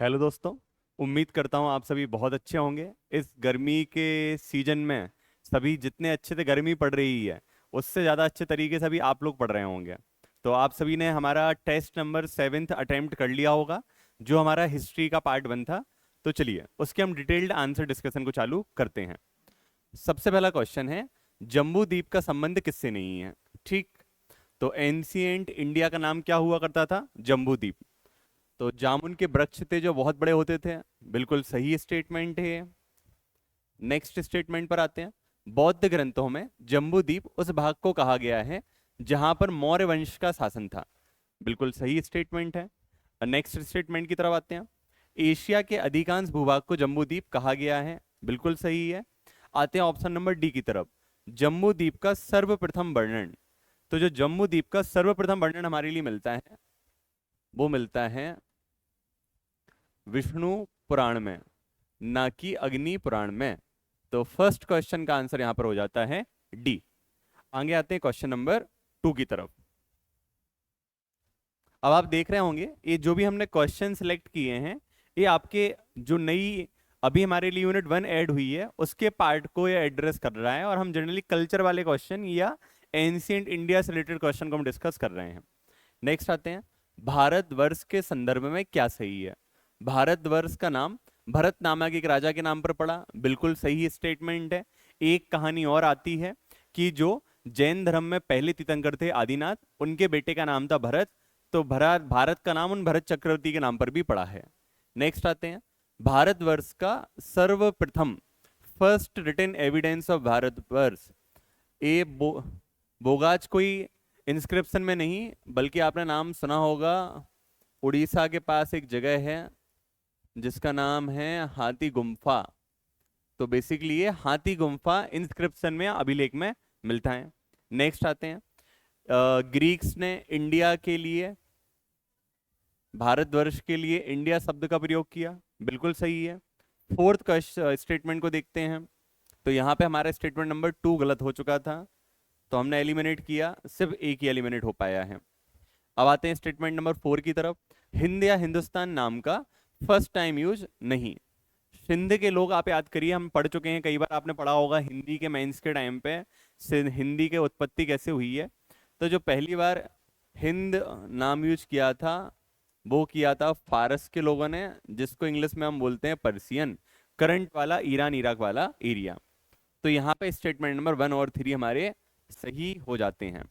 Hello दोस्तों। उम्मीद करता हूँ आप सभी बहुत अच्छे होंगे। इस गर्मी के सीजन में सभी जितने अच्छे से गर्मी पड़ रही है उससे ज़्यादा अच्छे तरीके से भी आप लोग पढ़ रहे होंगे। तो आप सभी ने हमारा टेस्ट नंबर 7th अटेम्प्ट कर लिया होगा, जो हमारा हिस्ट्री का पार्ट 1 था। तो चलिए उसके हम डिटेल्ड आंसर डिस्कशन को चालू करते हैं। सबसे पहला क्वेश्चन है, जम्बू द्वीप का संबंध किससे नहीं है? ठीक। तो एंशिएंट इंडिया का नाम क्या हुआ करता था? जम्बू द्वीप। तो जामुन के वृक्ष थे जो बहुत बड़े होते थे। बिल्कुल सही स्टेटमेंट है ये। नेक्स्ट स्टेटमेंट पर आते हैं। बौद्ध ग्रंथों में जम्बूद्वीप उस भाग को कहा गया है जहां पर मौर्य वंश का शासन था। बिल्कुल सही स्टेटमेंट है। नेक्स्ट स्टेटमेंट की तरफ आते हैं। एशिया के अधिकांश भूभाग को जम्बूद्वीप कहा गया है। बिल्कुल सही है। आते हैं ऑप्शन नंबर डी की तरफ। जम्बूद्वीप का सर्वप्रथम वर्णन। तो जो जम्बूद्वीप का सर्वप्रथम वर्णन हमारे लिए मिलता है वो मिलता है विष्णु पुराण में, ना कि अग्नि पुराण में। तो फर्स्ट क्वेश्चन का आंसर यहां पर हो जाता है डी। आगे आते हैं क्वेश्चन नंबर 2 की तरफ। अब आप देख रहे होंगे ये जो भी हमने क्वेश्चन सिलेक्ट किए हैं ये आपके जो नई अभी हमारे लिए यूनिट 1 ऐड हुई है उसके पार्ट को ये एड्रेस कर रहा है, और हम जनरली कल्चर वाले क्वेश्चन या एंशिएंट इंडिया से रिलेटेड क्वेश्चन को हम डिस्कस कर रहे हैं। नेक्स्ट आते हैं, भारतवर्ष के संदर्भ में क्या सही है? भारतवर्ष का नाम भरत नामक एक राजा के नाम पर पड़ा। बिल्कुल सही स्टेटमेंट है। एक कहानी और आती है कि जो जैन धर्म में पहले तीर्थंकर थे आदिनाथ, उनके बेटे का नाम था भरत। तो भारत भारत का नाम उन भरत चक्रवर्ती के नाम पर भी पड़ा है। नेक्स्ट आते हैं, भारतवर्ष का सर्वप्रथम first written evidence of Bharatvarsha. A Boghazkoi inscription में नहीं, बल्कि आपने नाम सुना होगा, उड़ीसा के पास एक जगह है जिसका नाम है हाथी गुम्फा। तो बेसिकली ये हाथी गुम्फा इंस्क्रिप्शन में अभिलेख में मिलता है। नेक्स्ट आते हैं, ग्रीक्स ने इंडिया के लिए, भारतवर्ष के लिए इंडिया शब्द का प्रयोग किया। बिल्कुल सही है। फोर्थ स्टेटमेंट को देखते हैं। तो यहाँ पे हमारा स्टेटमेंट नंबर 2 गलत हो चुका था, तो हमने एलिमिनेट किया, सिर्फ एक ही एलिमिनेट हो पाया है। अब आते हैं स्टेटमेंट नंबर 4 की तरफ। हिंद या हिंदुस्तान नाम का फर्स्ट टाइम यूज नहीं। सिंध के लोग, आप याद करिए, हम पढ़ चुके हैं, कई बार आपने पढ़ा होगा हिंदी के मेंस के टाइम पे हिंदी के उत्पत्ति कैसे हुई है। तो जो पहली बार हिंद नाम यूज किया था वो किया था फारस के लोगों ने, जिसको इंग्लिश में हम बोलते हैं पर्सियन, करंट वाला ईरान इराक वाला एरिया। तो यहाँ पे स्टेटमेंट नंबर 1 और 3 हमारे सही हो जाते हैं।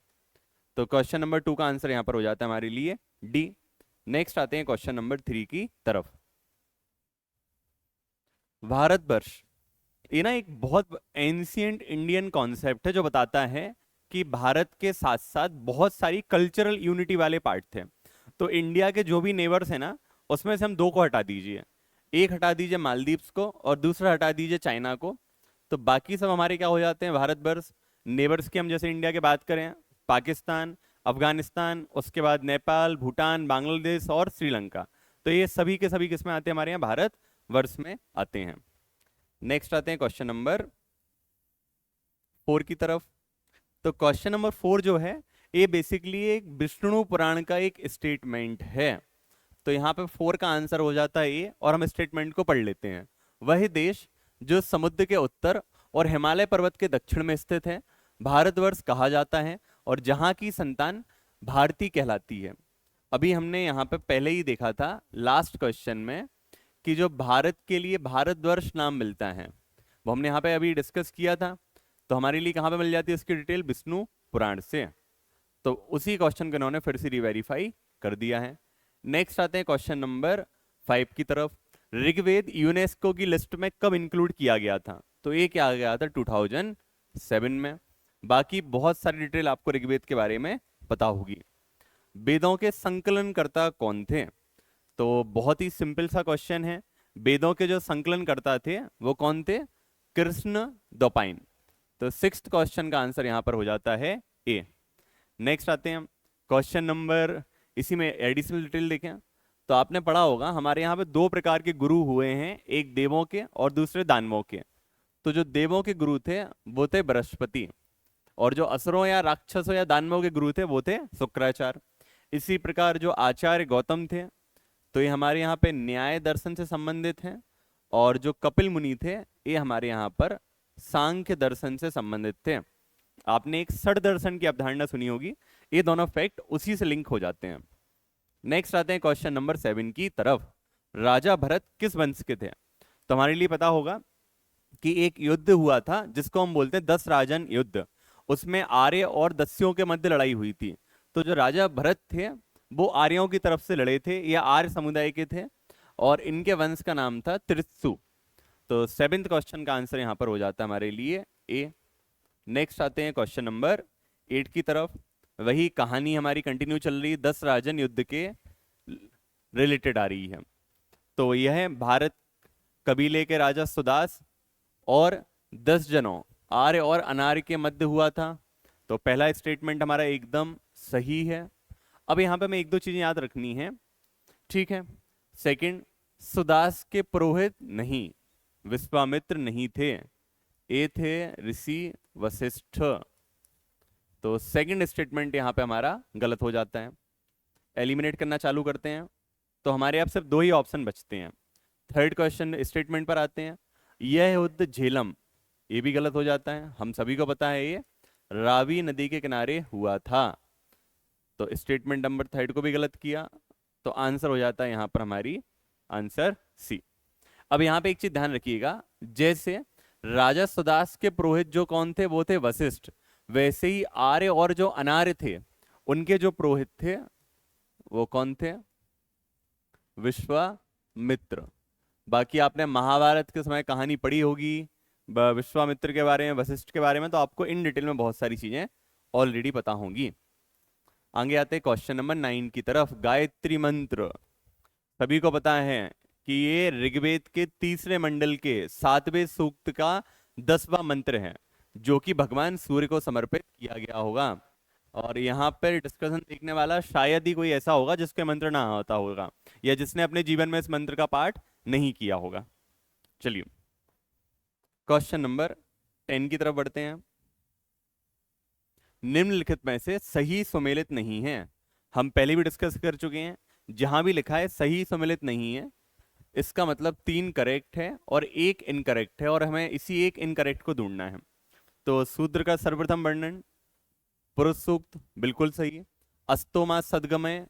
तो क्वेश्चन नंबर 2 का आंसर यहाँ पर हो जाता है हमारे लिए डी। नेक्स्ट आते हैं क्वेश्चन नंबर 3 की तरफ। भारतवर्ष, ये ना एक बहुत एंशियंट इंडियन कॉन्सेप्ट है जो बताता है कि भारत के साथ साथ बहुत सारी कल्चरल यूनिटी वाले पार्ट थे। तो इंडिया के जो भी नेबर्स हैं ना, उसमें से हम 2 को हटा दीजिए। एक हटा दीजिए मालदीव्स को और दूसरा हटा दीजिए चाइना को। तो बाकी सब हमारे क्या हो जाते हैं? भारतवर्ष। नेबर्स की हम जैसे इंडिया की बात करें, पाकिस्तान, अफगानिस्तान, उसके बाद नेपाल, भूटान, बांग्लादेश और श्रीलंका। तो ये सभी के सभी किसमें आते हैं? हमारे यहाँ भारत वर्ष में आते हैं। नेक्स्ट आते हैं क्वेश्चन नंबर 4 की तरफ। तो क्वेश्चन नंबर 4 जो है ये बेसिकली एक विष्णु पुराण का एक स्टेटमेंट है। तो यहाँ पे 4 का आंसर हो जाता है ये, और हम स्टेटमेंट को पढ़ लेते हैं। वह देश जो समुद्र के उत्तर और हिमालय पर्वत के दक्षिण में स्थित है, भारतवर्ष कहा जाता है, और जहां की संतान भारती कहलाती है। अभी हमने यहाँ पे पहले ही देखा था लास्ट क्वेश्चन में कि जो भारत के लिए भारतवर्ष नाम मिलता है वो हमने यहाँ पे अभी डिस्कस किया था। तो हमारे लिए कहाँ पे मिल जाती है इसकी डिटेल? विष्णु पुराण से। तो उसी क्वेश्चन को इन्होंने फिर से रिवेरीफाई कर दिया है। नेक्स्ट आते हैं क्वेश्चन नंबर 5 की तरफ। ऋग्वेद यूनेस्को की लिस्ट में कब इंक्लूड किया गया था? तो ये क्या गया था? 2007 में। बाकी बहुत सारी डिटेल आपको ऋग्वेद के बारे में पता होगी। वेदों के संकलनकर्ता कौन थे? तो बहुत ही सिंपल सा क्वेश्चन है। वेदों के जो संकलनकर्ता थे वो कौन थे? कृष्ण द्वैपायन। तो 6th क्वेश्चन का आंसर यहां पर हो जाता है ए। नेक्स्ट आते हैं क्वेश्चन नंबर, इसी में एडिशनल डिटेल देखें तो आपने पढ़ा होगा हमारे यहाँ पे 2 प्रकार के गुरु हुए हैं, एक देवों के और दूसरे दानवों के। तो जो देवों के गुरु थे वो थे बृहस्पति, और जो असुरों या राक्षसों या दानवों के गुरु थे वो थे शुक्राचार्य। इसी प्रकार जो आचार्य गौतम थे, तो ये हमारे यहाँ पे न्याय दर्शन से संबंधित हैं, और जो कपिल मुनि थे ये हमारे यहाँ पर सांख्य दर्शन से संबंधित थे। आपने एक षड दर्शन की अवधारणा सुनी होगी, ये दोनों फैक्ट उसी से लिंक हो जाते हैं। नेक्स्ट आते हैं क्वेश्चन नंबर 7 की तरफ। राजा भरत किस वंश के थे? तो हमारे लिए पता होगा कि एक युद्ध हुआ था जिसको हम बोलते हैं 10 राजन युद्ध। उसमें आर्य और दस्युओं के मध्य लड़ाई हुई थी। तो जो राजा भरत थे वो आर्यों की तरफ से लड़े थे, या आर्य समुदाय के थे, और इनके वंश का नाम था त्रित्सु। तो 7th क्वेश्चन का आंसर यहां पर हो जाता है हमारे लिए ए। नेक्स्ट आते हैं क्वेश्चन नंबर 8 की तरफ। वही कहानी हमारी कंटिन्यू चल रही, 10 राजन युद्ध के रिलेटेड आ रही है। तो यह भारत कबीले के राजा सुदास और 10 जनों आर्य और अनार्य के मध्य हुआ था। तो पहला स्टेटमेंट हमारा एकदम सही है। अब यहां पे हमें एक दो चीजें याद रखनी है, ठीक है। सेकंड, सुदास के पुरोहित नहीं, विश्वामित्र नहीं थे, ये थे ऋषि वशिष्ठ। तो सेकंड स्टेटमेंट यहां पे हमारा गलत हो जाता है। एलिमिनेट करना चालू करते हैं, तो हमारे अब सिर्फ दो ही ऑप्शन बचते हैं। थर्ड क्वेश्चन स्टेटमेंट पर आते हैं। यह युद्ध झेलम, ये भी गलत हो जाता है, हम सभी को पता है ये रावी नदी के किनारे हुआ था। तो स्टेटमेंट नंबर थर्ड को भी गलत किया, तो आंसर हो जाता है यहां पर हमारी आंसर सी। अब यहां पे एक चीज ध्यान रखिएगा, जैसे राजा सुदास के पुरोहित जो कौन थे, वो थे वशिष्ठ, वैसे ही आर्य और जो अनार्य थे उनके जो पुरोहित थे वो कौन थे, विश्वामित्र। बाकी आपने महाभारत के समय कहानी पढ़ी होगी विश्वामित्र के बारे में, वशिष्ठ के बारे में, तो आपको इन डिटेल में बहुत सारी चीजें ऑलरेडी पता होंगी। आगे आते हैं क्वेश्चन नंबर 9 की तरफ। गायत्री मंत्र सभी को पता है कि ये ऋग्वेद के तीसरे मंडल के 7वें सूक्त का 10वां मंत्र है, जो कि भगवान सूर्य को समर्पित किया गया होगा। और यहाँ पर डिस्कशन देखने वाला शायद ही कोई ऐसा होगा जिसके मंत्र ना आता होगा, या जिसने अपने जीवन में इस मंत्र का पाठ नहीं किया होगा। चलिए क्वेश्चन नंबर 10 की तरफ बढ़ते हैं। निम्नलिखित में से सही सुमेलित नहीं है। हम पहले भी डिस्कस कर चुके हैं, जहां भी लिखा है सही सुमेलित नहीं है, इसका मतलब 3 करेक्ट है और 1 इनकरेक्ट है, और हमें इसी एक इनकरेक्ट को ढूंढना है। तो शूद्र का सर्वप्रथम वर्णन पुरुष सूक्त बिल्कुल सही, अस्तोमा सदगमय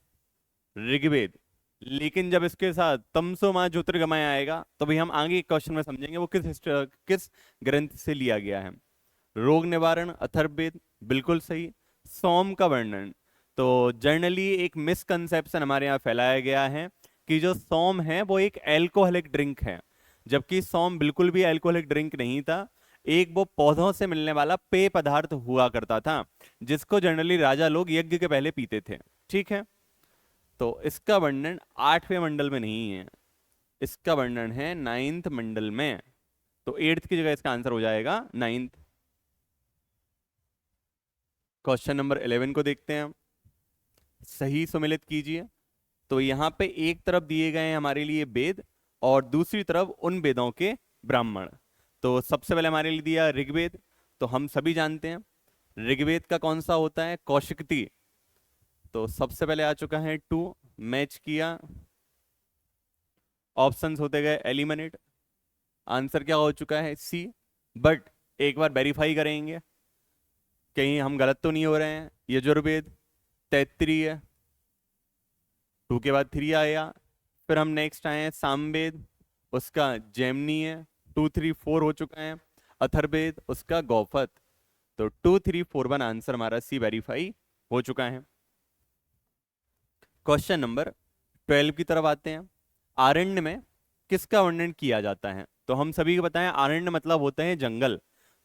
ऋग्वेद, लेकिन जब इसके साथ तमसोमा ज्योतिर्गमय आएगा तो भी हम आगे क्वेश्चन में समझेंगे वो किस ग्रंथ से लिया गया है। रोग निवारण अथर्ववेद बिल्कुल सही। सोम का वर्णन, तो जनरली एक मिसकंसेप्शन हमारे यहाँ फैलाया गया है कि जो सोम है वो एक एल्कोहलिक ड्रिंक है, जबकि सोम बिल्कुल भी एल्कोहलिक ड्रिंक नहीं था। एक वो पौधों से मिलने वाला पेय पदार्थ हुआ करता था, जिसको जनरली राजा लोग यज्ञ के पहले पीते थे, ठीक है। तो इसका वर्णन 8वें मंडल में नहीं है, इसका वर्णन है 9th मंडल में। तो 8th की जगह इसका आंसर हो जाएगा 9th। क्वेश्चन नंबर 11 को देखते हैं। सही सुमेलित कीजिए। तो यहां पे एक तरफ दिए गए हैं हमारे लिए वेद, और दूसरी तरफ उन वेदों के ब्राह्मण। तो सबसे पहले हमारे लिए दिया ऋग्वेद, तो हम सभी जानते हैं ऋग्वेद का कौन सा होता है, कौशिकती। तो सबसे पहले आ चुका है 2, मैच किया, ऑप्शंस होते गए एलिमिनेट, आंसर क्या हो चुका है सी। बट एक बार वेरीफाई करेंगे कहीं हम गलत तो नहीं हो रहे हैं। यजुर्वेद 33 है, 2 के बाद 3 आया, फिर हम नेक्स्ट आए हैं सामवेद, उसका जैमिनी है, 2 3 4 हो चुका है। अथर्ववेद उसका गौफत। तो 2 3 4 1 आंसर हमारा सी वेरीफाई हो चुका है। क्वेश्चन नंबर 12 की तरफ आते हैं। आरण्य में किसका वर्णन किया जाता है? तो हम सभी को बताएं आरण्य मतलब होते हैं जंगल।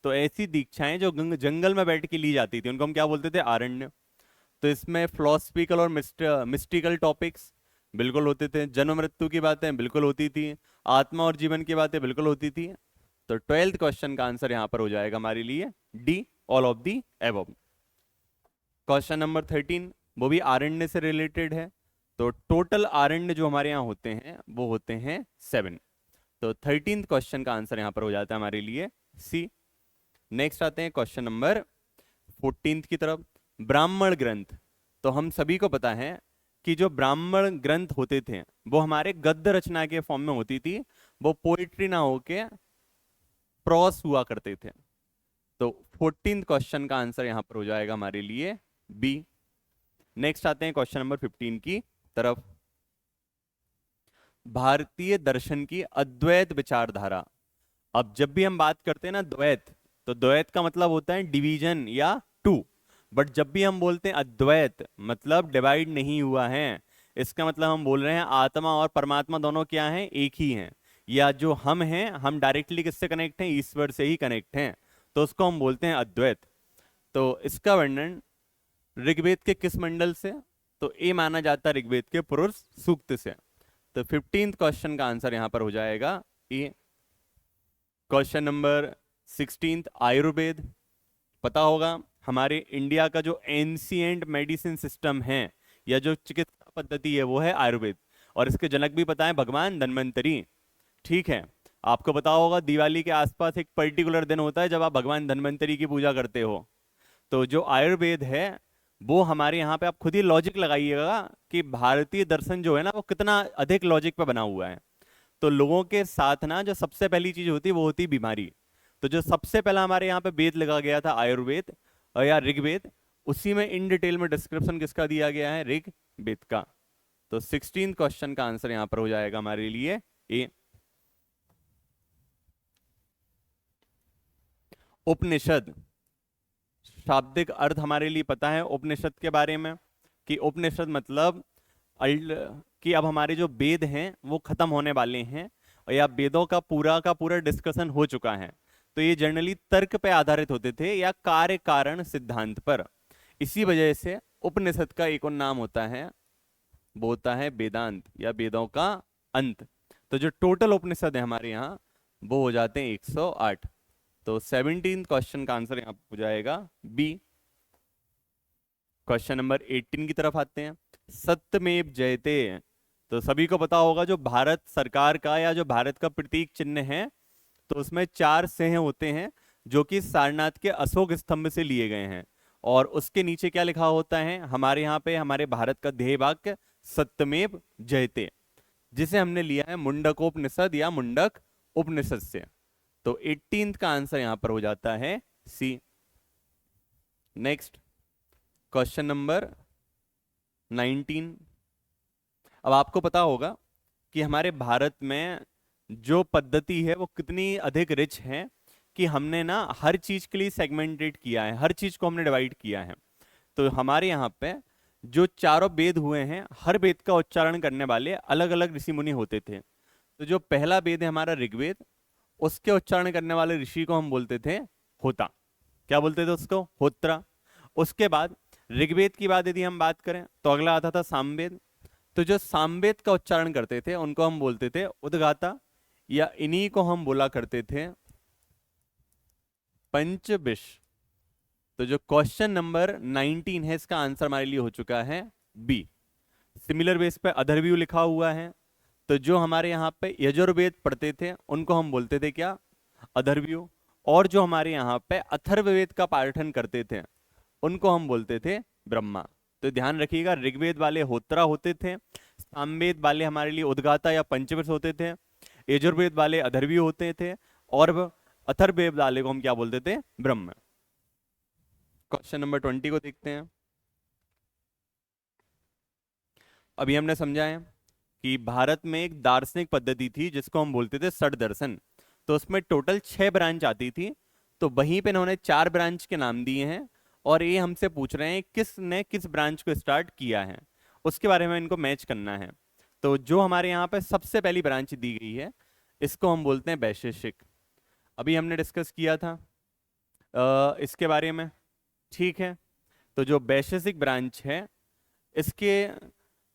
तो ऐसी दीक्षाएं जो जंगल में बैठ के ली जाती थी उनको हम क्या बोलते थे, आरण्य। तो इसमें फिलोसफिकल और मिस्टिकल टॉपिक्स बिल्कुल होते थे, जन्म मृत्यु की बातें बिल्कुल होती थी, आत्मा और जीवन की बातें बिल्कुल होती थी। तो 12th क्वेश्चन का आंसर यहां पर हो जाएगा हमारे लिए D, all of the above. Question number 13 वो भी आरण्य से रिलेटेड है। तो टोटल आरण्य जो हमारे यहाँ होते हैं वो होते हैं 7। तो 13th क्वेश्चन का आंसर यहां पर हो जाता है हमारे लिए सी। नेक्स्ट आते हैं क्वेश्चन नंबर 14 की तरफ। ब्राह्मण ग्रंथ, तो हम सभी को पता है कि जो ब्राह्मण ग्रंथ होते थे वो हमारे गद्य रचना के फॉर्म में होती थी, वो पोइट्री ना होके प्रोस हुआ करते थे। तो 14th क्वेश्चन का आंसर यहां पर हो जाएगा हमारे लिए बी। नेक्स्ट आते हैं क्वेश्चन नंबर 15 की तरफ। भारतीय दर्शन की अद्वैत विचारधारा। अब जब भी हम बात करते हैं ना द्वैत, तो द्वैत का मतलब होता है डिवीजन या टू, बट जब भी हम बोलते हैं अद्वैत मतलब डिवाइड नहीं हुआ है, इसका मतलब हम बोल रहे हैं आत्मा और परमात्मा दोनों क्या हैं, एक ही हैं, या जो हम हैं हम डायरेक्टली किससे कनेक्ट हैं, ईश्वर से ही कनेक्ट हैं, तो उसको हम बोलते हैं अद्वैत। तो इसका वर्णन ऋग्वेद के किस मंडल से, तो ए माना जाता है ऋग्वेद के पुरुष सूक्त से। तो 15th क्वेश्चन का आंसर यहां पर हो जाएगा ए। Question number 16 Ayurveda. पता होगा हमारे इंडिया का जो एंशिएंट मेडिसिन सिस्टम है या जो चिकित्सा पद्धति है वो है आयुर्वेद, और इसके जनक भी पता है भगवान धन्वंतरी। ठीक है, आपको पता होगा दिवाली के आसपास एक पर्टिकुलर दिन होता है जब आप भगवान धन्वंतरी की पूजा करते हो। तो जो आयुर्वेद है वो हमारे यहाँ पे आप खुद ही लॉजिक लगाइएगा कि भारतीय दर्शन जो है ना वो कितना अधिक लॉजिक पे बना हुआ है। तो लोगों के साथ ना जो सबसे पहली चीज होती है वो होती बीमारी। तो जो सबसे पहला हमारे यहाँ पे वेद लगा गया था आयुर्वेद या ऋग्वेद, उसी में इन डिटेल में डिस्क्रिप्शन किसका दिया गया है, ऋग्वेद का। तो 16th क्वेश्चन का आंसर यहाँ पर हो जाएगा हमारे लिए ए। उपनिषद, शाब्दिक अर्थ हमारे लिए पता है उपनिषद के बारे में कि उपनिषद मतलब कि अब हमारे जो वेद हैं वो खत्म होने वाले हैं, और या वेदों का पूरा डिस्कशन हो चुका है। तो ये जनरली तर्क पे आधारित होते थे या कार्य कारण सिद्धांत पर। इसी वजह से उपनिषद का एक और नाम होता है, वो होता है वेदांत या वेदों का अंत। तो जो टोटल उपनिषद है हमारे यहाँ वो हो जाते हैं 108। तो 17th क्वेश्चन का आंसर यहाँ हो जाएगा बी। क्वेश्चन नंबर 18 की तरफ आते हैं। सत्यमेव जयते। तो सभी को पता होगा जो भारत सरकार का या जो भारत का प्रतीक चिन्ह है, तो उसमें 4 सिंह होते हैं जो कि सारनाथ के अशोक स्तंभ से लिए गए हैं, और उसके नीचे क्या लिखा होता है हमारे यहाँ पे, हमारे भारत का ध्येय वाक्य सत्यमेव जयते, जिसे हमने लिया है मुंडकोपनिषद या मुंडक उपनिषद से। तो 18th का आंसर यहां पर हो जाता है सी। Next question number 19। अब आपको पता होगा कि हमारे भारत में जो पद्धति है वो कितनी अधिक रिच है कि हमने ना हर चीज के लिए सेगमेंटेड किया है, हर चीज को हमने डिवाइड किया है। तो हमारे यहाँ पे जो चारों वेद हुए हैं, हर वेद का उच्चारण करने वाले अलग अलग ऋषि मुनि होते थे। तो जो पहला वेद है हमारा ऋग्वेद, उसके उच्चारण करने वाले ऋषि को हम बोलते थे होता। क्या बोलते थे उसको, होत्रा। उसके बाद ऋग्वेद की बात यदि हम बात करें तो अगला आता था सामवेद। तो जो सामवेद का उच्चारण करते थे उनको हम बोलते थे उद्गाता, या इन्हीं को हम बोला करते थे पंचविश। तो जो क्वेश्चन नंबर 19 है इसका आंसर हमारे लिए हो चुका है बी। सिमिलर बेस पे अधर्व्यू लिखा हुआ है। तो जो हमारे यहाँ पे यजुर्वेद पढ़ते थे उनको हम बोलते थे क्या, अधर्व्यू। और जो हमारे यहाँ पे अथर्ववेद का पाठन करते थे उनको हम बोलते थे ब्रह्मा। तो ध्यान रखिएगा, ऋग्वेद वाले होत्रा होते थे, सामवेद वाले हमारे लिए उद्गाता या पंचविश होते थे, यजुर्वेद वाले अधर्व्यू होते थे, और अथर्ववेद वाले को हम क्या बोलते थे, ब्रह्म। क्वेश्चन नंबर 20 को देखते हैं। अभी हमने समझा है कि भारत में एक दार्शनिक पद्धति थी जिसको हम बोलते थे षड दर्शन। तो उसमें टोटल 6 ब्रांच आती थी। तो वहीं पे इन्होंने 4 ब्रांच के नाम दिए हैं, और ये हमसे पूछ रहे हैं किसने किस ब्रांच को स्टार्ट किया है, उसके बारे में इनको मैच करना है। तो जो हमारे यहाँ पे सबसे पहली ब्रांच दी गई है इसको हम बोलते हैं वैशेषिक। अभी हमने डिस्कस किया था इसके बारे में, ठीक है। तो जो वैशेषिक ब्रांच है इसके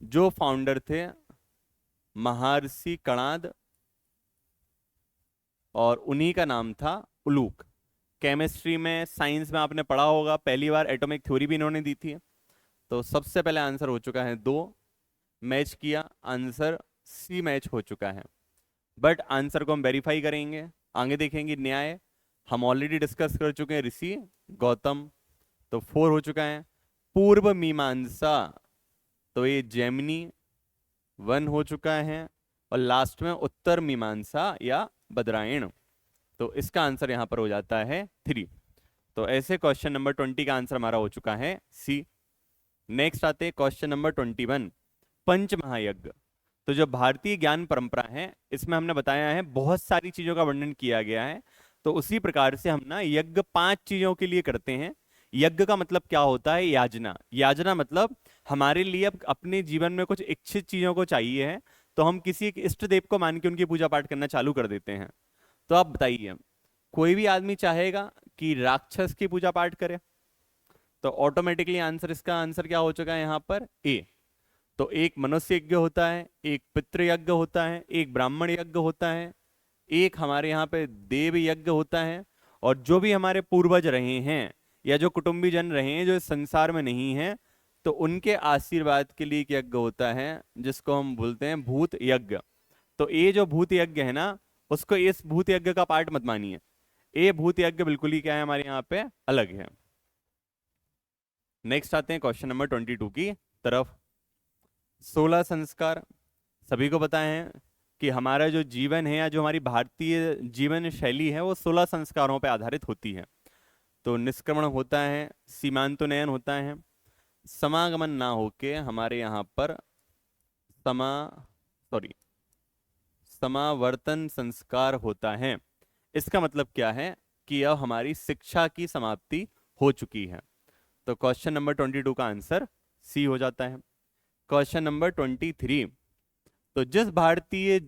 जो फाउंडर थे महर्षि कणाद, और उन्हीं का नाम था उलूक। केमिस्ट्री में साइंस में आपने पढ़ा होगा, पहली बार एटॉमिक थ्योरी भी इन्होंने दी थी। तो सबसे पहले आंसर हो चुका है 2, मैच किया, आंसर सी मैच हो चुका है। बट आंसर को हम वेरीफाई करेंगे, आगे देखेंगे न्याय। हम ऑलरेडी डिस्कस कर चुके हैं ऋषि गौतम, तो 4 हो चुका है। पूर्व मीमांसा, तो ये जैमिनी 1 हो चुका है, और लास्ट में उत्तर मीमांसा या बदरायण, तो इसका आंसर यहां पर हो जाता है 3। तो ऐसे क्वेश्चन नंबर 20 का आंसर हमारा हो चुका है सी। नेक्स्ट आते हैं क्वेश्चन नंबर 21, पंच महायज्ञ। तो जो भारतीय ज्ञान परंपरा है, इसमें हमने बताया है बहुत सारी चीजों का वर्णन किया गया है। तो उसी प्रकार से हम ना यज्ञ 5 चीजों के लिए करते हैं। यज्ञ का मतलब क्या होता है? याजना। याजना मतलब हमारे लिए अब अपने जीवन में कुछ इच्छित चीजों को चाहिए है, तो हम किसी एक इष्ट देव को मान के उनकी पूजा पाठ करना चालू कर देते हैं। तो आप बताइए, कोई भी आदमी चाहेगा कि राक्षस की पूजा पाठ करे? तो ऑटोमेटिकली आंसर, इसका आंसर क्या हो चुका है यहाँ पर? ए। तो एक मनुष्य यज्ञ होता है, एक पितृ यज्ञ होता है, एक ब्राह्मण यज्ञ होता है, एक हमारे यहाँ पे देव यज्ञ होता है, और जो भी हमारे पूर्वज रहे हैं या जो कुटुंबी जन रहे हैं जो इस संसार में नहीं है, तो उनके आशीर्वाद के लिए एक यज्ञ होता है जिसको हम बोलते हैं भूत यज्ञ। तो ये जो भूत यज्ञ है ना, उसको इस भूत यज्ञ का पार्ट मत मानिए। ये भूत यज्ञ बिल्कुल ही क्या है, हमारे यहाँ पे अलग है। नेक्स्ट आते हैं क्वेश्चन नंबर 22 की तरफ। 16 संस्कार। सभी को पता है कि हमारा जो जीवन है या जो हमारी भारतीय जीवन शैली है वो 16 संस्कारों पर आधारित होती है। तो निष्क्रमण होता है, सीमांतोन्नयन होता है, समागमन ना होके हमारे यहाँ पर समावर्तन संस्कार होता है। इसका मतलब क्या है कि अब हमारी शिक्षा की समाप्ति हो चुकी है। तो क्वेश्चन नंबर 22 का आंसर सी हो जाता है। क्वेश्चन नंबर 23, तो जिस भारतीय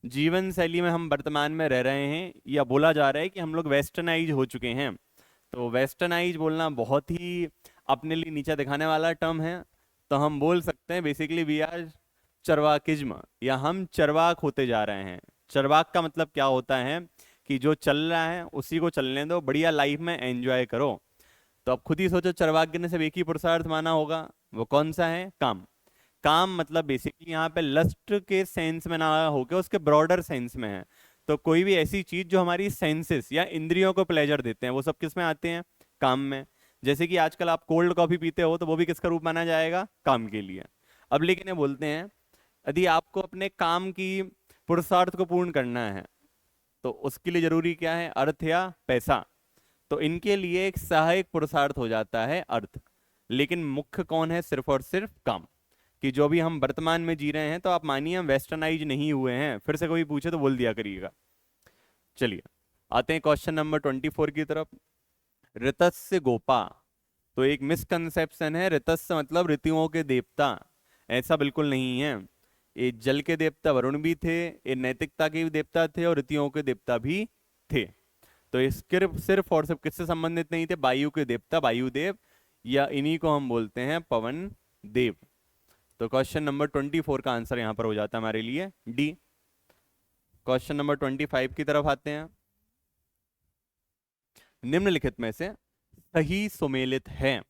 जीवन शैली में हम वर्तमान में रह रहे हैं, या बोला जा रहा है कि हम लोग वेस्टर्नाइज हो चुके हैं। तो वेस्टर्नाइज बोलना बहुत ही अपने लिए नीचा दिखाने वाला टर्म है। तो हम बोल सकते हैं बेसिकली वी आर चरवाकिज्म, या हम चरवाक होते जा रहे हैं। चरवाक का मतलब क्या होता है कि जो चल रहा है उसी को चलने दो, बढ़िया लाइफ में एंजॉय करो। तो अब खुद ही सोचो, चरवाक ने सिर्फ एक ही पुरुषार्थ माना होगा, वो कौन सा है? काम। काम मतलब बेसिकली यहाँ पे लस्ट के सेंस में ना होकर उसके ब्रॉडर सेंस में है। तो कोई भी ऐसी चीज जो हमारी सेंसेस या इंद्रियों को प्लेजर देते हैं, वो सब किस में आते हैं? काम में। जैसे कि आजकल आप कोल्ड कॉफी पीते हो, तो वो भी किसका रूप माना जाएगा? काम के लिए। अब लेकिन ये बोलते हैं यदि आपको अपने काम की पुरुषार्थ को पूर्ण करना है, तो उसके लिए जरूरी क्या है? अर्थ या पैसा। तो इनके लिए एक सहायक पुरुषार्थ हो जाता है अर्थ, लेकिन मुख्य कौन है? सिर्फ और सिर्फ काम। कि जो भी हम वर्तमान में जी रहे हैं, तो आप मानिए हम वेस्टर्नाइज नहीं हुए हैं। फिर से कोई पूछे तो बोल दिया करिएगा। चलिए आते हैं क्वेश्चन नंबर 24 की तरफ। ऋतस्य गोपा। तो एक मिसकंसेप्शन है, ऋतस्य मतलब ऋतुओं के देवता। ऐसा बिल्कुल नहीं है। ये जल के देवता वरुण भी थे, ये नैतिकता के भी देवता थे, और ऋतुओं के देवता भी थे। तो ये सिर्फ और सिर्फ किससे संबंधित नहीं थे? वायु के देवता वायुदेव, या इन्हीं को हम बोलते हैं पवन देव। तो क्वेश्चन नंबर 24 का आंसर यहां पर हो जाता है हमारे लिए डी। क्वेश्चन नंबर 25 की तरफ आते हैं। निम्नलिखित में से सही सुमेलित है,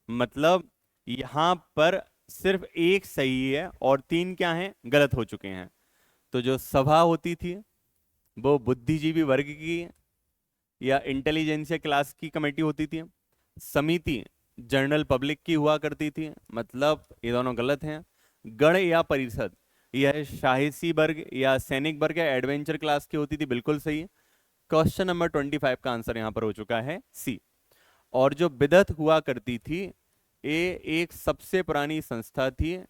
मतलब यहां पर सिर्फ एक सही है और 3 क्या हैं? गलत हो चुके हैं। तो जो सभा होती थी वो बुद्धिजीवी वर्ग की या इंटेलिजेंसिया क्लास की कमेटी होती थी। समिति जनरल पब्लिक की हुआ करती थी, मतलब ये दोनों गलत हैं। गण या परिषद यह शाही वर्ग या सैनिक वर्ग या एडवेंचर क्लास की होती थी, बिल्कुल सही। क्वेश्चन नंबर 25 का आंसर यहां पर हो चुका है सी। और जो बिदअत हुआ करती थी, ये एक सबसे पुरानी संस्था थी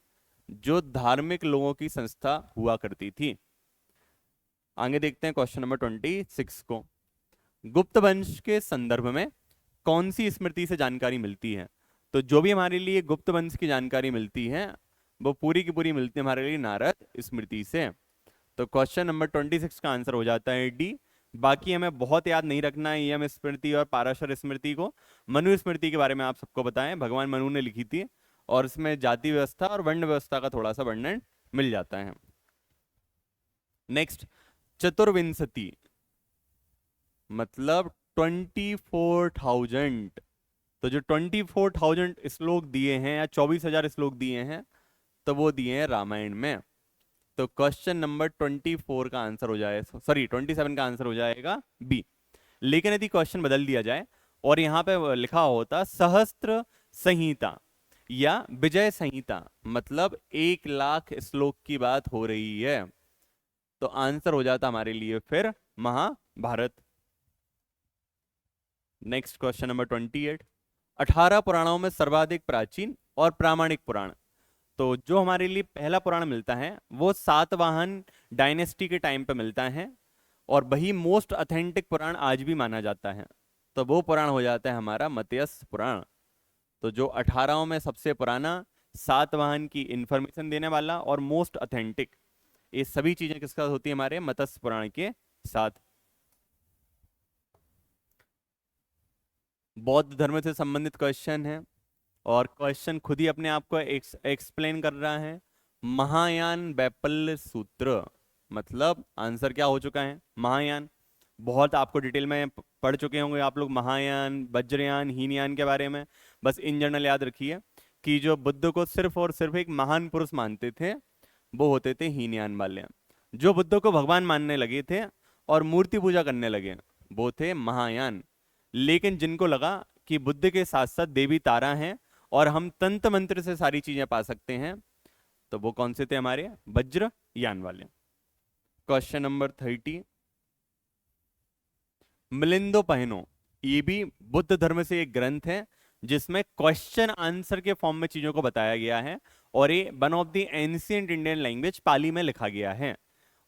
जो धार्मिक लोगों की संस्था हुआ करती थी। आगे देखते हैं क्वेश्चन नंबर 26 को। गुप्त वंश के संदर्भ में कौन सी स्मृति से जानकारी मिलती है? तो जो भी हमारे लिए गुप्त वंश की जानकारी मिलती है वो पूरी की पूरी मिलती है हमारे लिए नारद स्मृति से। तो क्वेश्चन नंबर 26 का आंसर हो जाता है डी। बाकी हमें बहुत याद नहीं रखना है यम स्मृति और पाराशर स्मृति को। मनु स्मृति के बारे में आप सबको बताएं, भगवान मनु ने लिखी थी, और इसमें जाति व्यवस्था और वर्ण व्यवस्था का थोड़ा सा वर्णन मिल जाता है। नेक्स्ट, चतुर्विंशति मतलब 24,000। तो जो 24,000 श्लोक दिए हैं या 24,000 श्लोक दिए हैं, तो वो दिए हैं रामायण में। तो क्वेश्चन नंबर 24 का आंसर हो जाएगा, सॉरी 27 का आंसर हो जाएगा बी। लेकिन यदि क्वेश्चन बदल दिया जाए और यहां पे लिखा होता सहस्त्र संहिता, या विजय संहिता, मतलब 1 लाख श्लोक की बात हो रही है। तो आंसर हो जाता हमारे लिए फिर महाभारत। Next question number 28। 18 पुराणों में सर्वाधिक प्राचीन और प्रामाणिक पुराण। तो जो हमारे लिए पहला पुराण मिलता है वो सातवाहन डायनेस्टी के टाइम पे मिलता है, और वही मोस्ट ऑथेंटिक पुराण आज भी माना जाता है। तो वो पुराण हो जाता है हमारा मत्स्य पुराण। तो जो 18 में सबसे पुराना, सातवाहन की इंफॉर्मेशन देने वाला और मोस्ट ऑथेंटिक, ये सभी चीजें किसके साथ होती है? हमारे मत्स्य पुराण के साथ। बौद्ध धर्म से संबंधित क्वेश्चन है, और क्वेश्चन खुद ही अपने आप को एक्सप्लेन कर रहा है। महायान वैपल्य सूत्र, मतलब आंसर क्या हो चुका है? महायान। बहुत आपको डिटेल में पढ़ चुके होंगे आप लोग महायान, वज्रयान, हीनयान के बारे में। बस इन जनरल याद रखिए कि जो बुद्ध को सिर्फ और सिर्फ एक महान पुरुष मानते थे वो होते थे हीनयान वाले। जो बुद्ध को भगवान मानने लगे थे और मूर्ति पूजा करने लगे वो थे महायान। लेकिन जिनको लगा कि बुद्ध के साथ साथ देवी तारा हैं और हम तंत्र मंत्र से सारी चीजें पा सकते हैं, तो वो कौन से थे? हमारे वज्रयान वाले। Question number 30। मिलिंदोपहनो, ये भी बुद्ध धर्म से एक ग्रंथ है जिसमें क्वेश्चन आंसर के फॉर्म में चीजों को बताया गया है, और ये one of the ancient Indian language Pali में लिखा गया है।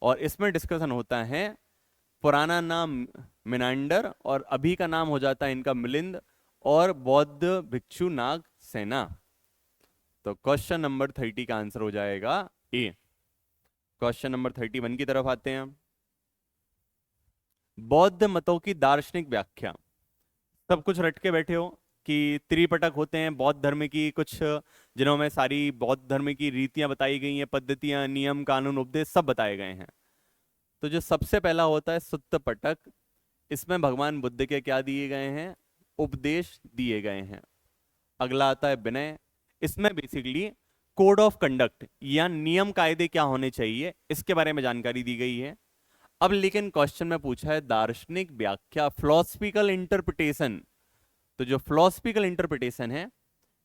और इसमें डिस्कशन होता है, पुराना नाम मिनांडर और अभी का नाम हो जाता है इनका मिलिंद, और बौद्ध भिक्षु नाग सेना। तो क्वेश्चन नंबर 30 का आंसर हो जाएगा ए। क्वेश्चन नंबर 31 की तरफ आते हैं। बौद्ध मतों की दार्शनिक व्याख्या। सब कुछ रट के बैठे हो कि त्रिपिटक होते हैं बौद्ध धर्म की कुछ, जिन्हों में सारी बौद्ध धर्म की रीतियां बताई गई हैं, पद्धतियां, नियम, कानून, उपदेश सब बताए गए हैं। तो जो सबसे पहला होता है सुत्त पिटक, इसमें भगवान बुद्ध के क्या दिए गए हैं? उपदेश दिए गए हैं। अगला आता है विनय, इसमें बेसिकली कोड ऑफ कंडक्ट या नियम कायदे क्या होने चाहिए इसके बारे में जानकारी दी गई है। अब लेकिन क्वेश्चन में पूछा है दार्शनिक व्याख्या, फिलोसफिकल इंटरप्रिटेशन। तो जो फिलोसफिकल इंटरप्रिटेशन है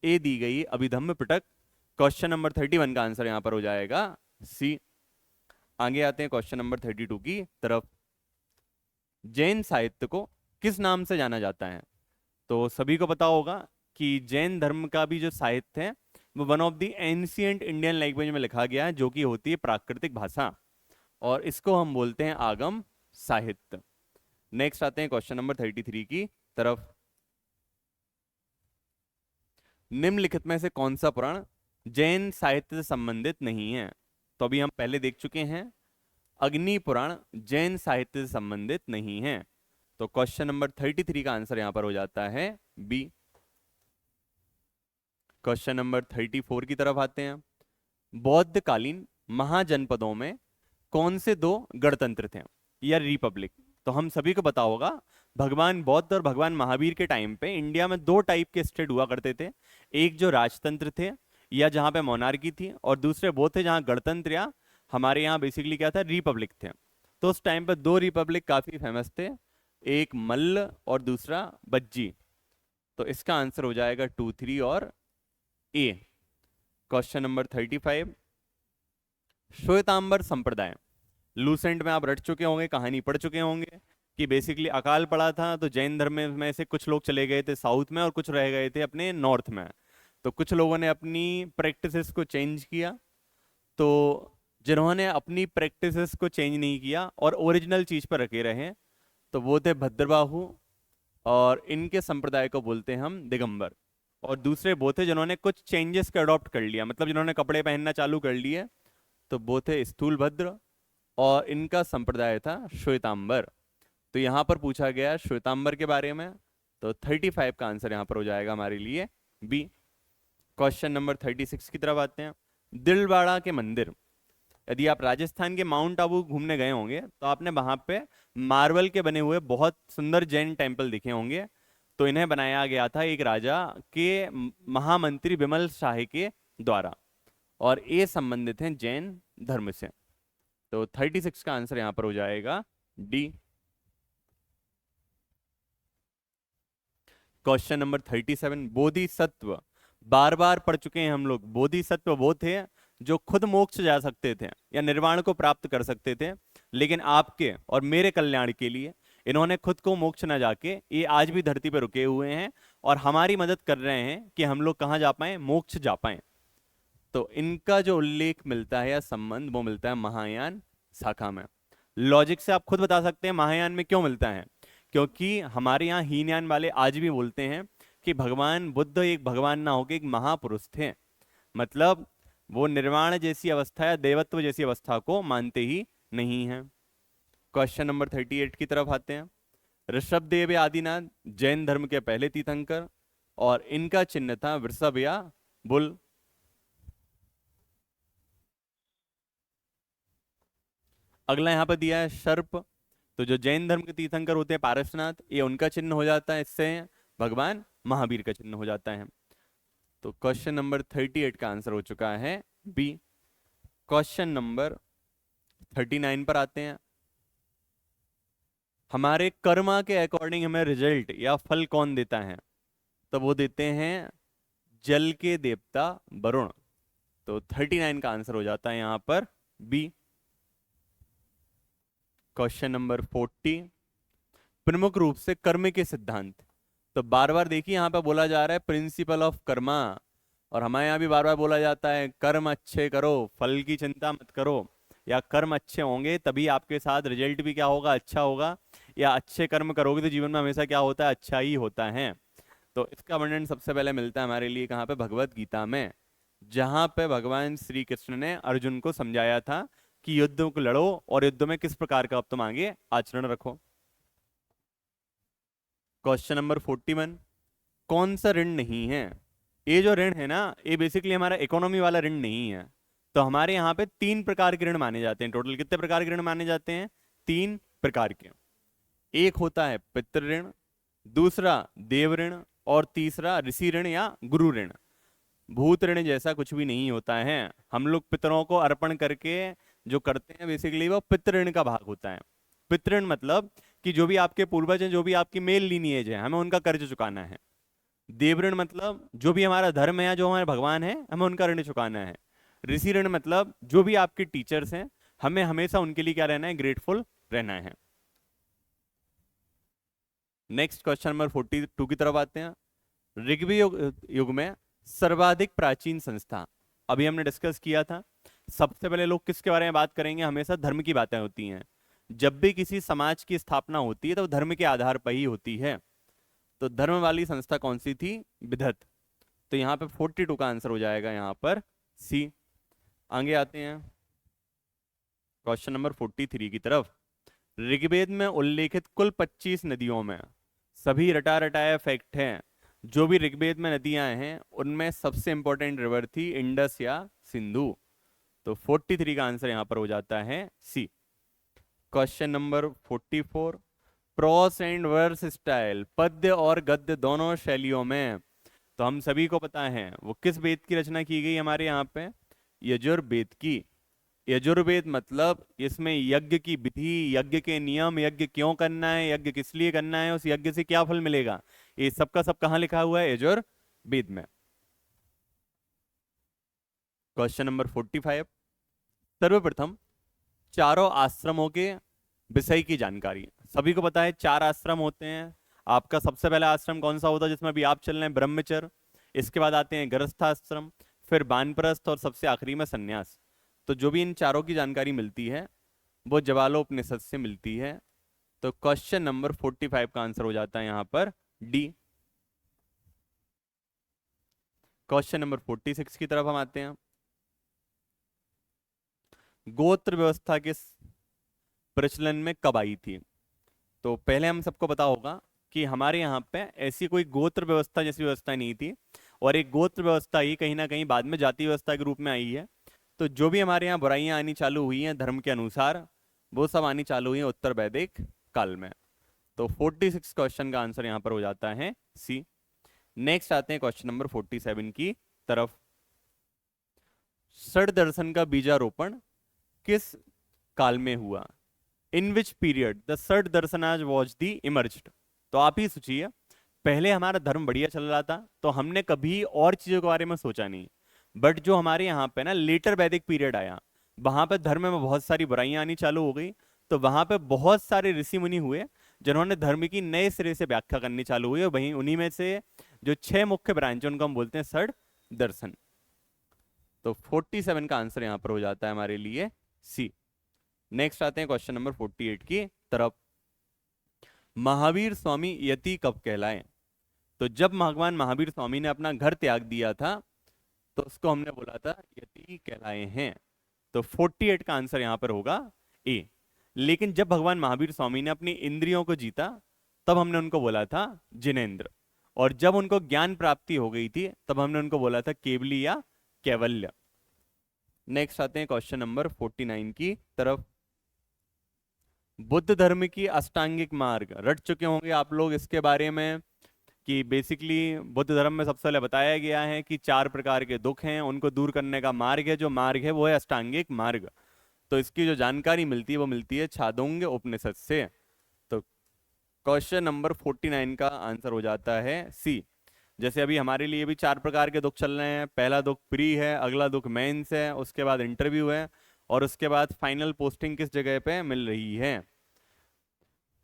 ए दी गई अभिधम्म पिटक। क्वेश्चन नंबर 31 का आंसर यहां पर हो जाएगा सी। आगे आते हैं क्वेश्चन नंबर 32 की तरफ। जैन साहित्य को किस नाम से जाना जाता है? तो सभी को पता होगा कि जैन धर्म का भी जो साहित्य है वो one of the ancient Indian language में लिखा गया है, जो कि होती है प्राकृतिक भाषा, और इसको हम बोलते हैं आगम साहित्य। नेक्स्ट आते हैं क्वेश्चन नंबर 33 की तरफ। निम्नलिखित में से कौन सा पुराण जैन साहित्य से संबंधित नहीं है? तो अभी हम पहले देख चुके हैं, अग्नि पुराण जैन साहित्य से संबंधित नहीं है। तो क्वेश्चन नंबर 33 का आंसर यहां पर हो जाता है बी। क्वेश्चन नंबर 34 की तरफ आते हैं। बौद्धकालीन महाजनपदों में कौन से दो गणतंत्र थे या रिपब्लिक? तो हम सभी को पता होगा भगवान बौद्ध और भगवान महावीर के टाइम पे इंडिया में दो टाइप के स्टेट हुआ करते थे। एक जो राजतंत्र थे या जहां पे मोनार्की थी, और दूसरे वो थे जहां गणतंत्र या हमारे यहाँ बेसिकली क्या था, रिपब्लिक थे। तो उस टाइम पे दो रिपब्लिक काफी फेमस थे, एक मल्ल और दूसरा बज्जी। तो इसका आंसर हो जाएगा 2, 3 और ए। Question number 35। श्वेतांबर संप्रदाय, लूसेंट में आप रट चुके होंगे, कहानी पढ़ चुके होंगे कि बेसिकली अकाल पड़ा था तो जैन धर्म में से कुछ लोग चले गए थे साउथ में और कुछ रह गए थे अपने नॉर्थ में। तो कुछ लोगों ने अपनी प्रैक्टिसेस को चेंज किया, तो जिन्होंने अपनी प्रैक्टिसेस को चेंज नहीं किया और ओरिजिनल चीज पर रखे रहे तो वो थे भद्रबाहु, और इनके संप्रदाय को बोलते हैं हम दिगंबर। और दूसरे वो थे जिन्होंने कुछ चेंजेस को अडॉप्ट कर लिया, मतलब जिन्होंने कपड़े पहनना चालू कर लिए, तो वो थे स्थूलभद्र, और इनका संप्रदाय था श्वेतांबर। तो यहां पर पूछा गया श्वेतांबर के बारे में, तो 35 का आंसर यहां पर हो जाएगा हमारे लिए बी। क्वेश्चन नंबर 36 की तरफ आते हैं। दिलवाड़ा के मंदिर, यदि आप राजस्थान के माउंट आबू घूमने गए होंगे तो आपने वहां पे मार्बल के बने हुए बहुत सुंदर जैन टेम्पल दिखे होंगे। तो इन्हें बनाया गया था एक राजा के महामंत्री विमल शाह के द्वारा, और ये संबंधित हैं जैन धर्म से। तो 36 का आंसर यहां पर हो जाएगा डी। Question number 37। बोधिसत्व बार बार पढ़ चुके हैं हम लोग, बोधिसत्व वो थे जो खुद मोक्ष जा सकते थे या निर्वाण को प्राप्त कर सकते थे, लेकिन आपके और मेरे कल्याण के लिए इन्होंने खुद को मोक्ष ना जाके ये आज भी धरती पर रुके हुए हैं और हमारी मदद कर रहे हैं कि हम लोग कहाँ जा पाए, मोक्ष जा पाए। तो इनका जो उल्लेख मिलता है या संबंध वो मिलता है महायान शाखा में। लॉजिक से आप खुद बता सकते हैं महायान में क्यों मिलता है, क्योंकि हमारे यहाँ हीनयान वाले आज भी बोलते हैं कि भगवान बुद्ध एक भगवान ना होके एक महापुरुष थे। मतलब वो निर्वाण जैसी अवस्था या देवत्व जैसी अवस्था को मानते ही नहीं है। क्वेश्चन नंबर 38 की तरफ आते हैं। ऋषभदेव आदिनाथ जैन धर्म के पहले तीर्थंकर और इनका चिन्ह था वृषभ या बुल। अगला यहां पर दिया है सर्प। तो जो जैन धर्म के तीर्थंकर होते हैं पारसनाथ, ये उनका चिन्ह हो जाता है, इससे भगवान महावीर का चिन्ह हो जाता है। तो क्वेश्चन नंबर 38 का आंसर हो चुका है बी। क्वेश्चन नंबर 39 पर आते हैं। हमारे कर्मा के अकॉर्डिंग हमें रिजल्ट या फल कौन देता है, तो वो देते हैं जल के देवता वरुण। तो 39 का आंसर हो जाता है यहां पर बी। क्वेश्चन नंबर 40, प्रमुख रूप से कर्म के सिद्धांत। तो बार बार देखिए यहां पर बोला जा रहा है प्रिंसिपल ऑफ कर्मा, और हमारे यहाँ भी बार बार बोला जाता है कर्म अच्छे करो, फल की चिंता मत करो, या कर्म अच्छे होंगे तभी आपके साथ रिजल्ट भी क्या होगा, अच्छा होगा, या अच्छे कर्म करोगे तो जीवन में हमेशा क्या होता है, अच्छा ही होता है। तो इसका वर्णन सबसे पहले मिलता है हमारे लिए कहाँ पे, भगवत गीता में, जहां पे भगवान श्री कृष्ण ने अर्जुन को समझाया था कि युद्ध को लड़ो और युद्ध में किस प्रकार का अब तुम आगे आचरण रखो। क्वेश्चन नंबर 41, कौन सा ऋण नहीं है। ये जो ऋण है ना, ये बेसिकली हमारा इकोनॉमी वाला ऋण नहीं है। तो हमारे यहाँ पे 3 प्रकार के ऋण माने जाते हैं। टोटल कितने प्रकार के ऋण माने जाते हैं, 3 प्रकार के। एक होता है पितृ ऋण, दूसरा देव ऋण, और तीसरा ऋषि ऋण या गुरु ऋण। भूत ऋण जैसा कुछ भी नहीं होता है। हम लोग पितरों को अर्पण करके जो करते हैं बेसिकली वो पितृ ऋण का भाग होता है। पितृ ऋण मतलब कि जो भी आपके पूर्वज हैं, जो भी आपकी मेल लीनिएज है, हमें उनका कर्ज चुकाना है। देव ऋण मतलब जो भी हमारा धर्म है या जो हमारे भगवान है, हमें उनका ऋण चुकाना है। ऋषि ऋण मतलब जो भी आपके टीचर्स हैं, हमें हमेशा उनके लिए क्या रहना है, ग्रेटफुल रहना है। नेक्स्ट क्वेश्चन नंबर 42 की तरफ आते हैं। ऋग्वेद युग में सर्वाधिक प्राचीन संस्था, अभी हमने डिस्कस किया था। सबसे पहले लोग किसके बारे में बात करेंगे, हमेशा धर्म की बातें होती हैं। जब भी किसी समाज की स्थापना होती है तो धर्म के आधार पर ही होती है। तो धर्म वाली संस्था कौन सी थी, विदत। तो यहाँ पे 42 का आंसर हो जाएगा यहाँ पर सी। आगे आते हैं क्वेश्चन नंबर 43 की तरफ। ऋग्वेद में उल्लेखित कुल 25 नदियों में सभी रटा रटाया फैक्ट हैं। जो भी ऋग्वेद में नदियां हैं उनमें सबसे इंपॉर्टेंट रिवर थी इंडस या सिंधु। तो 43 का आंसर यहां पर हो जाता है C. Question number 44, prose and verse style, पद्य और गद्य दोनों शैलियों में। तो हम सभी को पता है वो किस वेद की रचना की गई हमारे यहाँ पे, यजुर्वेद की। यजुर्वेद मतलब इसमें यज्ञ की विधि, यज्ञ के नियम, यज्ञ क्यों करना है, यज्ञ किस लिए करना है, उस यज्ञ से क्या फल मिलेगा, ये सबका सब कहाँ लिखा हुआ है, यजुर्वेद में। क्वेश्चन नंबर 45, सर्वप्रथम चारों आश्रमों के विषय की जानकारी। सभी को पता है 4 आश्रम होते हैं। आपका सबसे पहला आश्रम कौन सा होता है जिसमें अभी आप चल रहे हैं, ब्रह्मचर्य। इसके बाद आते हैं गृहस्थाश्रम, फिर वानप्रस्थ, और सबसे आखिरी में संन्यास। तो जो भी इन चारों की जानकारी मिलती है वो जवालोपनिषद से मिलती है। तो क्वेश्चन नंबर 45 का आंसर हो जाता है यहां पर डी। क्वेश्चन नंबर 46 की तरफ हम आते हैं। गोत्र व्यवस्था किस प्रचलन में कब आई थी। तो पहले हम सबको पता होगा कि हमारे यहाँ पे ऐसी कोई गोत्र व्यवस्था जैसी व्यवस्था नहीं थी, और एक गोत्र व्यवस्था ही कहीं ना कहीं बाद में जाति व्यवस्था के रूप में आई है। तो जो भी हमारे यहाँ बुराइयां आनी चालू हुई हैं धर्म के अनुसार, वो सब आनी चालू हुई हैं उत्तर वैदिक काल में। तो 46 क्वेश्चन का आंसर यहाँ पर हो जाता है सी। नेक्स्ट आते हैं क्वेश्चन नंबर 47 की तरफ। षड दर्शन का बीजारोपण किस काल में हुआ, इन विच पीरियड द षड दर्शनाज वॉज दी इमर्ज्ड। तो आप ही सोचिए पहले हमारा धर्म बढ़िया चल रहा था तो हमने कभी और चीजों के बारे में सोचा नहीं। बट जो हमारे यहाँ पे ना लेटर वैदिक पीरियड आया, वहां पे धर्म में बहुत सारी बुराइयां आनी चालू हो गई। तो वहां पे बहुत सारे ऋषि मुनि हुए जिन्होंने धर्म की नए सिरे से व्याख्या करनी चालू हुई, और वहीं उन्हीं में से जो 6 मुख्य ब्रांच है उनको हम बोलते हैं षड दर्शन। तो 47 का आंसर यहाँ पर हो जाता है हमारे लिए सी। नेक्स्ट आते हैं क्वेश्चन नंबर 48 की तरफ। महावीर स्वामी यति कब कहलाए? तो जब भगवान महावीर स्वामी ने अपना घर त्याग दिया था तो उसको हमने बोला था यति कहलाए हैं। तो 48 का आंसर यहां पर होगा ए। लेकिन जब भगवान महावीर स्वामी ने अपनी इंद्रियों को जीता तब हमने उनको बोला था जिनेंद्र। और जब उनको ज्ञान प्राप्ति हो गई थी तब हमने उनको बोला था केवली या कैवल्य। नेक्स्ट आते हैं क्वेश्चन नंबर 49 की तरफ। बुद्ध धर्म की अष्टांगिक मार्ग रट चुके होंगे आप लोग इसके बारे में, कि बेसिकली बुद्ध धर्म में सबसे पहले बताया गया है कि 4 प्रकार के दुख हैं, उनको दूर करने का मार्ग है, जो मार्ग है वो है अष्टांगिक मार्ग। तो इसकी जो जानकारी मिलती है वो मिलती है छांदोग्य उपनिषद से। तो क्वेश्चन नंबर 49 का आंसर हो जाता है सी। जैसे अभी हमारे लिए भी 4 प्रकार के दुख चल रहे हैं। पहला दुख प्री है, अगला दुख मेंस है, उसके बाद इंटरव्यू है, और उसके बाद फाइनल पोस्टिंग किस जगह पे मिल रही है।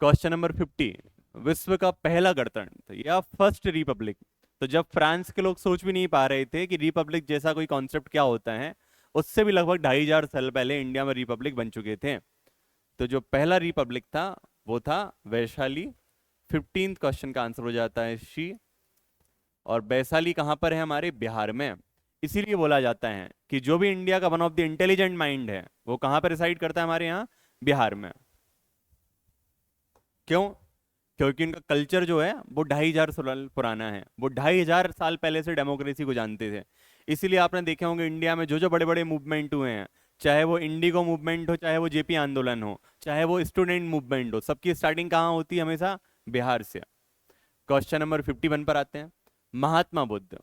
क्वेश्चन नंबर 50, विश्व का पहला गणतंत्र या फर्स्ट रिपब्लिक। तो जब फ्रांस के लोग सोच भी नहीं पा रहे थे कि रिपब्लिक जैसा कोई कॉन्सेप्ट क्या होता है, उससे भी लगभग 2500 साल पहले इंडिया में रिपब्लिक बन चुके थे। तो जो पहला रिपब्लिक था वो था वैशाली। 15th क्वेश्चन का आंसर हो जाता है शी। और वैशाली कहां पर है? हमारे बिहार में। इसीलिए बोला जाता है कि जो भी इंडिया का one of the intelligent mind है वो कहां पर रिसाइड करता है? हमारे यहाँ बिहार में। क्यों? क्योंकि उनका कल्चर जो है वो 2500 साल पुराना है। वो 2500 साल पहले से डेमोक्रेसी को जानते थे। इसीलिए आपने देखे होंगे इंडिया में जो जो बड़े बड़े मूवमेंट हुए हैं, चाहे वो इंडिगो मूवमेंट हो, चाहे वो जेपी आंदोलन हो, चाहे वो स्टूडेंट मूवमेंट हो, सबकी स्टार्टिंग कहाँ होती है? हमेशा बिहार से। क्वेश्चन नंबर 51 पर आते हैं। महात्मा बुद्ध।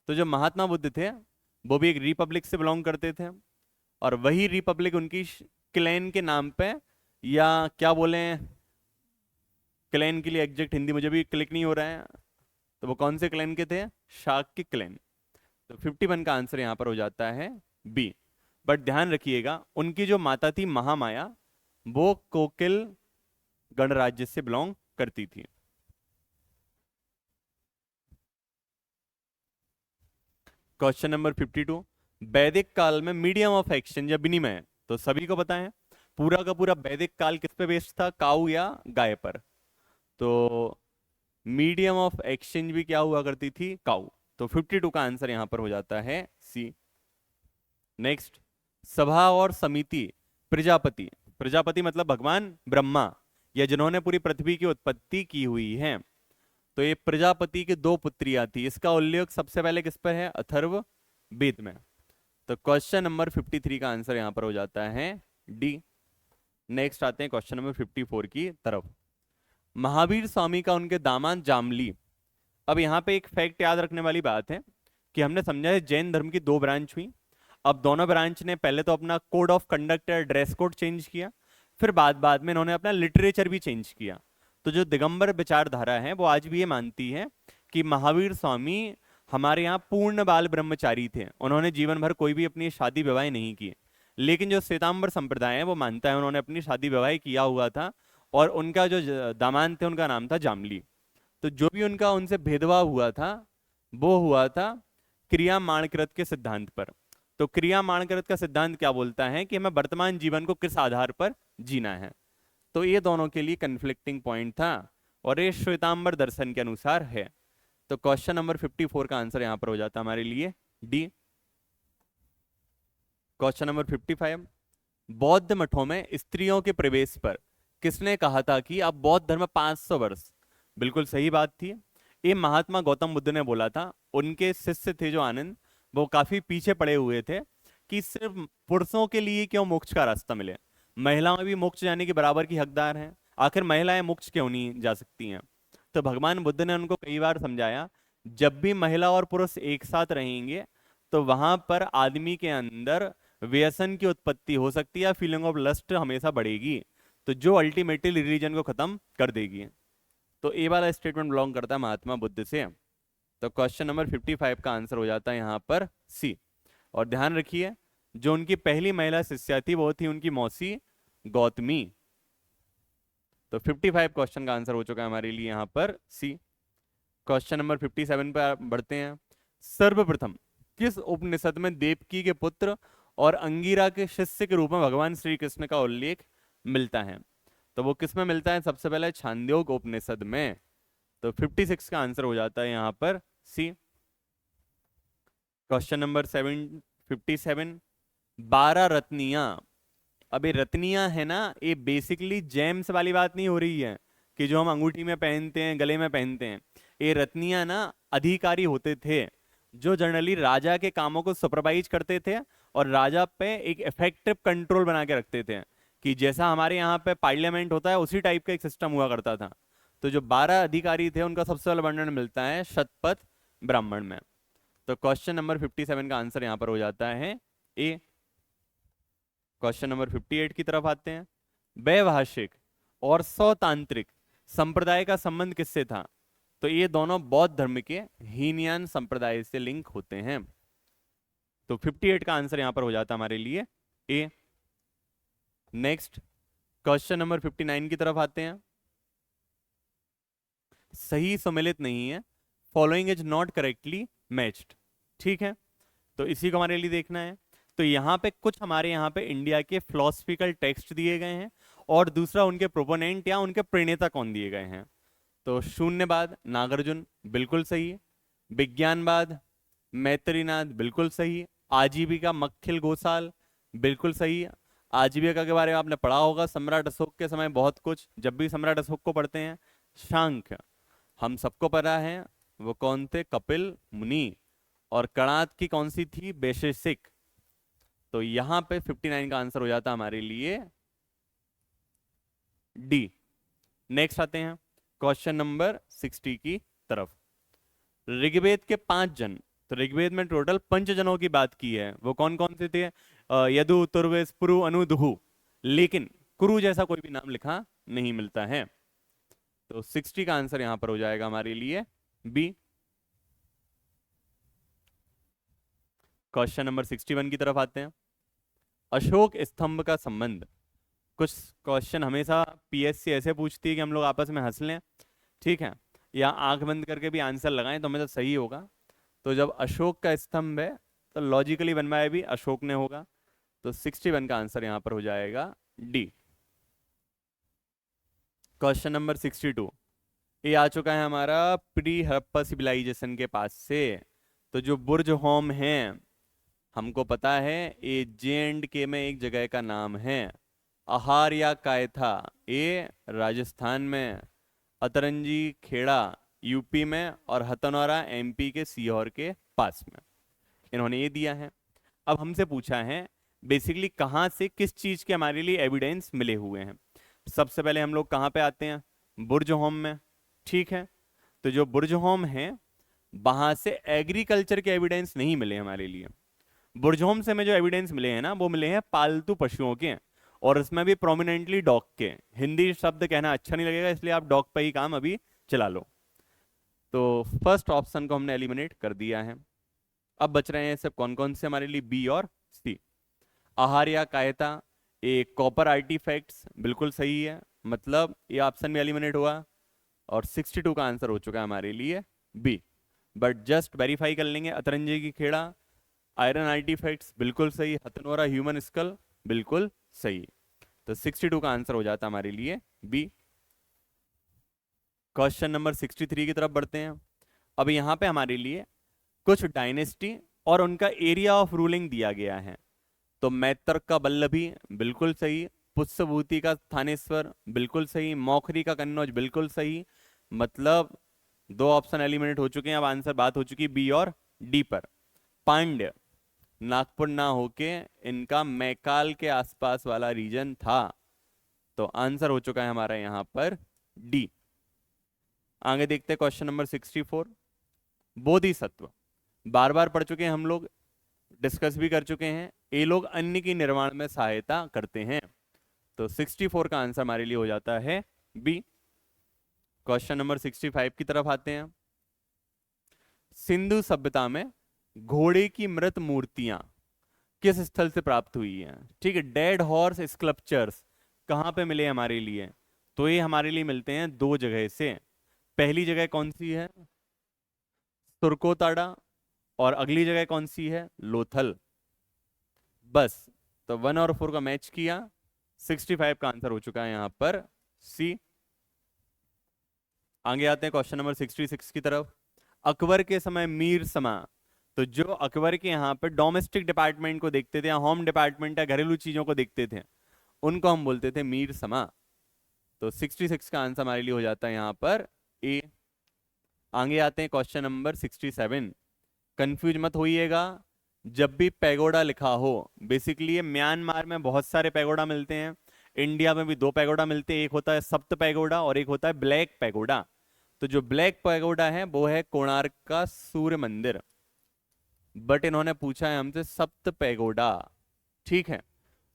तो जो महात्मा बुद्ध थे वो भी एक रिपब्लिक से बिलोंग करते थे, और वही रिपब्लिक उनकी क्लैन के नाम पे, या क्या बोले, क्लैन के लिए एग्जैक्ट हिंदी मुझे भी क्लिक नहीं हो रहा है, तो वो कौन से क्लैन के थे? शाक्य क्लैन। तो 51 का आंसर यहां पर हो जाता है बी। बट ध्यान रखिएगा उनकी जो माता थी महामाया, वो कोकिल गणराज्य से बिलोंग करती थी। क्वेश्चन नंबर 52, वैदिक काल में मीडियम ऑफ एक्सचेंज या विनिमय, तो सभी को पता है पूरा का पूरा वैदिक काल किस पे बेस्ड था? काऊ या गाय पर। तो मीडियम ऑफ एक्सचेंज भी क्या हुआ करती थी? काऊ। तो 52 का आंसर यहां पर हो जाता है सी। नेक्स्ट, सभा और समिति। प्रजापति। प्रजापति मतलब भगवान ब्रह्मा, या जिन्होंने पूरी पृथ्वी की उत्पत्ति की हुई है। तो ये प्रजापति की 2 पुत्रियां थी। इसका उल्लेख सबसे पहले किस पर है? अथर्व वेद में। तो क्वेश्चन नंबर 53 का आंसर यहां पर हो जाता है डी। नेक्स्ट आते हैं क्वेश्चन नंबर 54 की तरफ। महावीर स्वामी का उनके दामाद जामली। अब यहाँ पे एक फैक्ट याद रखने वाली बात है कि हमने समझा है जैन धर्म की 2 ब्रांच हुई। अब दोनों ब्रांच ने पहले तो अपना कोड ऑफ कंडक्ट या ड्रेस कोड चेंज किया, फिर बाद बाद में इन्होंने अपना लिटरेचर भी चेंज किया। तो जो दिगंबर विचारधारा है वो आज भी ये मानती है कि महावीर स्वामी हमारे यहाँ पूर्ण बाल ब्रह्मचारी थे। उन्होंने जीवन भर कोई भी अपनी शादी विवाह नहीं की। लेकिन जो श्वेतांबर संप्रदाय है वो मानता है उन्होंने अपनी शादी विवाह किया हुआ था, और उनका जो दामाद थे उनका नाम था जामली। तो जो भी उनका उनसे भेदभाव हुआ था वो हुआ था क्रिया माणकृत के सिद्धांत पर। तो क्रिया माणकृत का सिद्धांत क्या बोलता है कि हमें वर्तमान जीवन को किस आधार पर जीना है। तो ये दोनों के लिए कन्फ्लिक्टिंग पॉइंट था, और ये श्वेतांबर दर्शन के अनुसार है। तो क्वेश्चन नंबर 54 का आंसर यहां पर हो जाता है हमारे लिए डी। क्वेश्चन नंबर 55, बौद्ध मठों में स्त्रियों के प्रवेश पर किसने कहा था कि अब बौद्ध धर्म 500 वर्ष? बिल्कुल सही बात थी। ये महात्मा गौतम बुद्ध ने बोला था। उनके शिष्य थे जो आनंद, वो काफी पीछे पड़े हुए थे कि सिर्फ पुरुषों के लिए क्यों मोक्ष का रास्ता मिले, महिलाएं भी मोक्ष जाने के बराबर की हकदार हैं। आखिर महिलाएं मोक्ष क्यों नहीं जा सकती हैं? तो भगवान बुद्ध ने उनको कई बार समझाया, जब भी महिला और पुरुष एक साथ रहेंगे तो वहां पर आदमी के अंदर व्यसन की उत्पत्ति हो सकती है, फीलिंग ऑफ लस्ट हमेशा बढ़ेगी, तो जो अल्टीमेटली रिलीजन को खत्म कर देगी। तो ए वाला स्टेटमेंट बिलोंग करता है महात्मा बुद्ध से। तो क्वेश्चन नंबर 55 का आंसर हो जाता है यहाँ पर सी। और ध्यान रखिए, जो उनकी पहली महिला शिष्या थी वो थी उनकी मौसी गौतमी। तो 55 क्वेश्चन का आंसर हो चुका है हमारे लिए यहाँ पर सी। क्वेश्चन नंबर 57 पर बढ़ते हैं। सर्वप्रथम किस उपनिषद में देवकी के पुत्र और अंगिरा के शिष्य के रूप में भगवान श्री कृष्ण का उल्लेख मिलता है? तो वो किस में मिलता है? सबसे पहले छांदोग्य उपनिषद में। तो 56 का आंसर हो जाता है यहाँ पर सी। Question number 57, 12 रत्नियां। अब ये रत्नियां है ना, ये बेसिकली जेम्स वाली बात नहीं हो रही है कि जो हम अंगूठी में पहनते हैं, गले में पहनते हैं। ये रत्नियां ना अधिकारी होते थे जो जनरली राजा के कामों को सुपरवाइज करते थे और राजा पे एक इफेक्टिव कंट्रोल बना के रखते थे, कि जैसा हमारे यहाँ पे पार्लियामेंट होता है उसी टाइप का एक सिस्टम हुआ करता था। तो जो 12 अधिकारी थे उनका सबसे पहला वर्णन मिलता है शतपथ ब्राह्मण में। तो क्वेश्चन नंबर 57 का आंसर यहाँ पर हो जाता है ए। क्वेश्चन नंबर 58 की तरफ आते हैं। वैभाषिक और सौतांत्रिक संप्रदाय का संबंध किससे था? तो ये दोनों बौद्ध धर्म के हीनयान संप्रदाय से लिंक होते हैं। तो 58 का आंसर यहां पर हो जाता है हमारे लिए ए। नेक्स्ट क्वेश्चन नंबर 59 की तरफ आते हैं। सही सम्मिलित नहीं है, following is not correctly matched. ठीक है, तो इसी को हमारे लिए देखना है। तो यहाँ पे कुछ हमारे यहाँ पे इंडिया के फिलोसफिकल टेक्स्ट दिए गए हैं और दूसरा उनके प्रोपोनेंट या उनके प्रणेता कौन दिए गए हैं। तो शून्यवाद नागार्जुन बिल्कुल सही है। विज्ञानवाद मैत्रीनाथ बिल्कुल सही है। आजीविका मक्खिल गोसाल बिल्कुल सही है। आजीविका के बारे में आपने पढ़ा होगा सम्राट अशोक के समय बहुत कुछ, जब भी सम्राट अशोक को पढ़ते हैं। शांख्य हम सबको पता है वो कौन थे? कपिल मुनि। और कणाद की कौन सी थी? वैशेषिक। तो यहां पे 59 का आंसर हो जाता हमारे लिए डी। नेक्स्ट आते हैं क्वेश्चन नंबर 60 की तरफ। ऋग्वेद के 5 जन, तो ऋग्वेद में टोटल 5 जनों की बात की है। वो कौन कौन से थे? यदु तुर्वेश पुरु अनु दुहु, लेकिन कुरु जैसा कोई भी नाम लिखा नहीं मिलता है। तो 60 का आंसर यहां पर हो जाएगा हमारे लिए बी। क्वेश्चन नंबर 61 की तरफ आते हैं। अशोक स्तंभ का संबंध। कुछ क्वेश्चन हमेशा पीएससी ऐसे पूछती है कि हम लोग आपस में हंस लें, ठीक है, या आंख बंद करके भी आंसर लगाएं तो हमें तो सही होगा। तो जब अशोक का स्तंभ है तो लॉजिकली बनवाया भी अशोक ने होगा। तो 61 का आंसर यहां पर हो जाएगा डी। क्वेश्चन नंबर 62 ये आ चुका है हमारा प्री हड़प्पा सिविलाइजेशन के पास से। तो जो बुर्ज होम है हमको पता है ये जे&के में एक जगह का नाम है। आहार या कायथा ये राजस्थान में, अतरंजी खेड़ा यूपी में और हथनौरा एमपी के सीहोर के पास में। इन्होंने ये दिया है। अब हमसे पूछा है बेसिकली कहाँ से किस चीज के हमारे लिए एविडेंस मिले हुए हैं। सबसे पहले हम लोग कहाँ पे आते हैं? बुर्ज होम में। ठीक है, तो जो बुर्ज होम है वहां से एग्रीकल्चर के एविडेंस नहीं मिले हमारे लिए। बुर्ज होम से हमें जो एविडेंस मिले हैं ना वो मिले हैं पालतू पशुओं के, और इसमें भी प्रोमिनेंटली डॉग के। हिंदी शब्द कहना अच्छा नहीं लगेगा इसलिए आप डॉग पे ही काम अभी चला लो। तो फर्स्ट ऑप्शन को हमने एलिमिनेट कर दिया है। अब बच रहे हैं सब कौन कौन से हमारे लिए? बी और सी। आहार या कायता ए कॉपर आर्टिफैक्ट्स बिल्कुल सही है, मतलब ये ऑप्शन भी एलिमिनेट हुआ। और 62 का आंसर हो चुका है हमारे लिए बी। बट जस्ट वेरीफाई कर लेंगे। अतरंजी की खेड़ा आयरन आर्टिफैक्ट्स बिल्कुल सही। हथनोरा ह्यूमन स्कल बिल्कुल सही। तो 62 का आंसर हो जाता हमारे लिए बी। क्वेश्चन नंबर 63 की तरफ बढ़ते हैं। अब यहाँ पे हमारे लिए कुछ डायनेस्टी और उनका एरिया ऑफ रूलिंग दिया गया है। तो मैत्रक का बल्लभी बिल्कुल सही। पुष्यभूति का थानेश्वर बिल्कुल सही। मौखरी का कन्नौज बिल्कुल सही। मतलब 2 ऑप्शन एलिमिनेट हो चुके हैं। अब आंसर बात हो चुकी बी और डी पर। पांड्य नागपुर ना होके इनका मैकाल के आसपास वाला रीजन था। तो आंसर हो चुका है हमारा यहां पर डी। आगे देखते हैं क्वेश्चन नंबर 64। बोधिसत्व बार बार पढ़ चुके हैं हम लोग, डिस्कस भी कर चुके हैं। ये लोग अन्न की निर्माण में सहायता करते हैं। तो 64 का आंसर हमारे लिए हो जाता है बी। क्वेश्चन नंबर 65 की तरफ आते हैं। सिंधु सभ्यता में घोड़े की मृत मूर्तियां किस स्थल से प्राप्त हुई हैं? ठीक है, डेड हॉर्स स्कल्पचर्स कहाँ पे मिले हमारे लिए? तो ये हमारे लिए मिलते हैं दो जगह से। पहली जगह कौन सी है? तुर्कोताड़ा। और अगली जगह कौन सी है? लोथल। बस, तो 1 और 4 का मैच किया, 65 का आंसर हो चुका है यहां पर सी। आगे आते हैं क्वेश्चन नंबर 66 की तरफ। अकबर के समय मीर समा, तो जो अकबर के यहाँ पर डोमेस्टिक डिपार्टमेंट को देखते थे या होम डिपार्टमेंट या घरेलू चीजों को देखते थे, उनको हम बोलते थे मीर समा। तो 66 का आंसर हमारे लिए हो जाता है यहाँ पर ए। आगे आते हैं क्वेश्चन नंबर 67। कंफ्यूज मत होइएगा, जब भी पैगोडा लिखा हो, बेसिकली ये म्यांमार में बहुत सारे पैगोडा मिलते हैं, इंडिया में भी 2 पैगोडा मिलते हैं, एक होता है सप्त पैगोडा और एक होता है ब्लैक पैगोडा। तो जो ब्लैक पैगोडा है वो है कोणार्क का सूर्य मंदिर, बट इन्होंने पूछा है हमसे सप्त पैगोडा। ठीक है,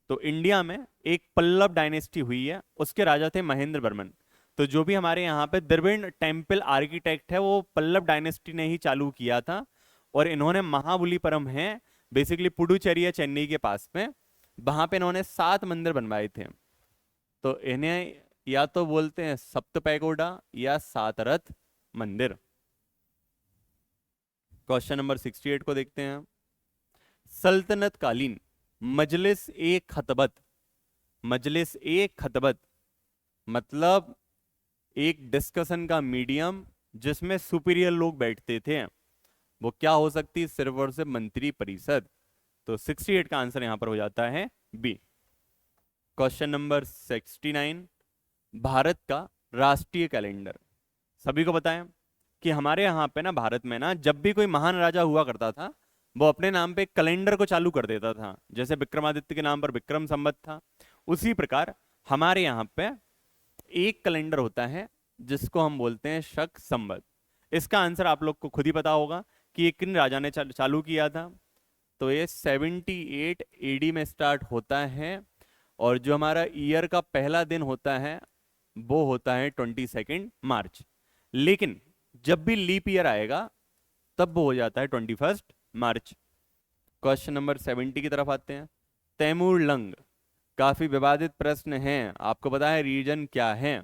तो इंडिया में एक पल्लव डायनेस्टी हुई है, उसके राजा थे महेंद्र वर्मन। तो जो भी हमारे यहाँ पे द्रविड़ टेम्पल आर्किटेक्ट है वो पल्लव डायनेस्टी ने ही चालू किया था। और इन्होंने महाबलीपुरम है, बेसिकली पुडुचेरी या चेन्नई के पास में, वहां पे इन्होंने 7 मंदिर बनवाए थे। तो इन्हें या तो बोलते हैं सप्त पैगोडा या 7 रथ मंदिर। क्वेश्चन नंबर 68 को देखते हैं। सल्तनत कालीन मजलिस ए खतबत, मजलिस ए खतबत मतलब एक डिस्कशन का मीडियम जिसमें सुपीरियर लोग बैठते थे, वो क्या हो सकती है? सिर्फ और सिर्फ मंत्री परिषद। तो 68 का आंसर यहां पर हो जाता है बी। Question number 69। भारत का राष्ट्रीय कैलेंडर, सभी को पता है कि हमारे यहाँ पे ना भारत में ना जब भी कोई महान राजा हुआ करता था, वो अपने नाम पे एक कैलेंडर को चालू कर देता था। जैसे विक्रमादित्य के नाम पर विक्रम संवत था, उसी प्रकार हमारे यहाँ पे एक कैलेंडर होता है जिसको हम बोलते हैं शक संवत। इसका आंसर आप लोग को खुद ही पता होगा कि ये किन राजा ने चालू किया था। तो ये 78 एडी में स्टार्ट होता है, और जो हमारा ईयर का पहला दिन होता है वो होता है 22 मार्च। लेकिन जब भी लीप ईयर आएगा तब वो हो जाता है 21 मार्च। क्वेश्चन नंबर 70 की तरफ आते हैं। तैमूर लंग काफी विवादित प्रश्न है, आपको पता है रीजन क्या है?